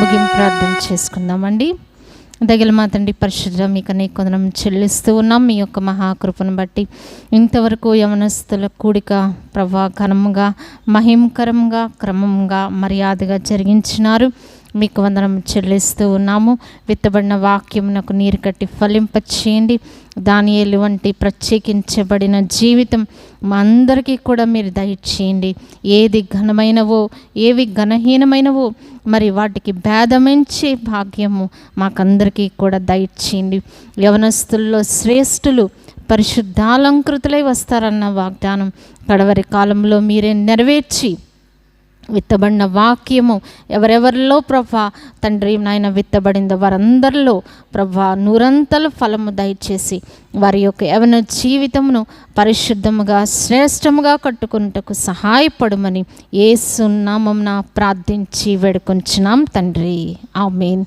ముగింపు ప్రార్థన చేసుకుందామండి. దగిల మా తండ్రి పరిశుద్ధ మీకు అనేక వందనం చెల్లిస్తూ ఉన్నాం. మీ యొక్క మహాకృపను బట్టి ఇంతవరకు యవనస్తుల కూడిక ప్రభా ఘనంగా మహిమకరంగా క్రమంగా మర్యాదగా జరిగించినారు. మీకు వందనం చెల్లిస్తూ ఉన్నాము. విత్తబడిన వాక్యమునకు నీరు కట్టి ఫలింపచేయండి. దానియేలు వంటి ప్రత్యేకించబడిన జీవితం మా అందరికీ కూడా మీరు దయచేయండి. ఏది ఘనమైనవో ఏవి ఘనహీనమైనవో మరి వాటికి భేదమించే భాగ్యము మాకందరికీ కూడా దయచేయండి. యవనస్తుల్లో శ్రేష్ఠులు పరిశుద్ధాలంకృతులై వస్తారన్న వాగ్దానం కడవరి కాలంలో మీరే నెరవేర్చి విత్తబడిన వాక్యము ఎవరెవరిలో ప్రభా తండ్రి నాయన విత్తబడిందో వారందరిలో ప్రభా నూరంతల ఫలము దయచేసి వారి యొక్క యవన జీవితమును పరిశుద్ధముగా శ్రేష్టముగా కట్టుకున్నటకు సహాయపడమని యేసు నామమున ప్రార్థించి వేడుకొంచున్నాం తండ్రి. ఆమేన్.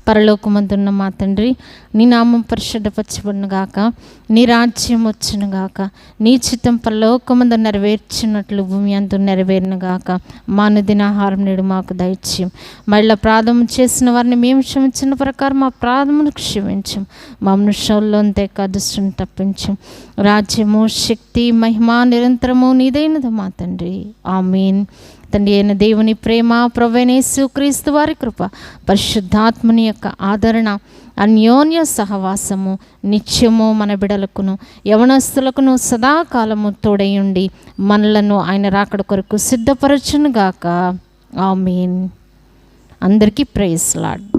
పరలోకమందున్న మా తండ్రి, నీ నామం పరిశుద్ధపరచబడునుగాక, నీ రాజ్యం వచ్చునుగాక, నీ చిత్తం పరలోకమందు నెరవేర్చినట్లు భూమి అందు నెరవేరునుగాక. మా అనుదిన ఆహారం నేడు మాకు దయచేయం. మళ్ళీ ప్రార్థన చేసిన వారిని మేము క్షమించిన ప్రకారం మా ప్రార్థనను క్షమించం. మా మనుషుల్లో దుష్టుని తప్పించం. రాజ్యము శక్తి మహిమ నిరంతరము నీదైనది మా తండ్రి. ఆమేన్. తండ్రి అయిన దేవుని ప్రేమ, ప్రభువైన యేసుక్రీస్తు వారి కృప, పరిశుద్ధాత్మని యొక్క ఆదరణ, అన్యోన్య సహవాసము నిత్యము మన బిడలకును యవనస్తులకును సదాకాలము తోడయుండి మనలను ఆయన రాకడ కొరకు సిద్ధపరచునుగాక. ఆమేన్. అందరికీ ప్రైజ్ లార్డ్.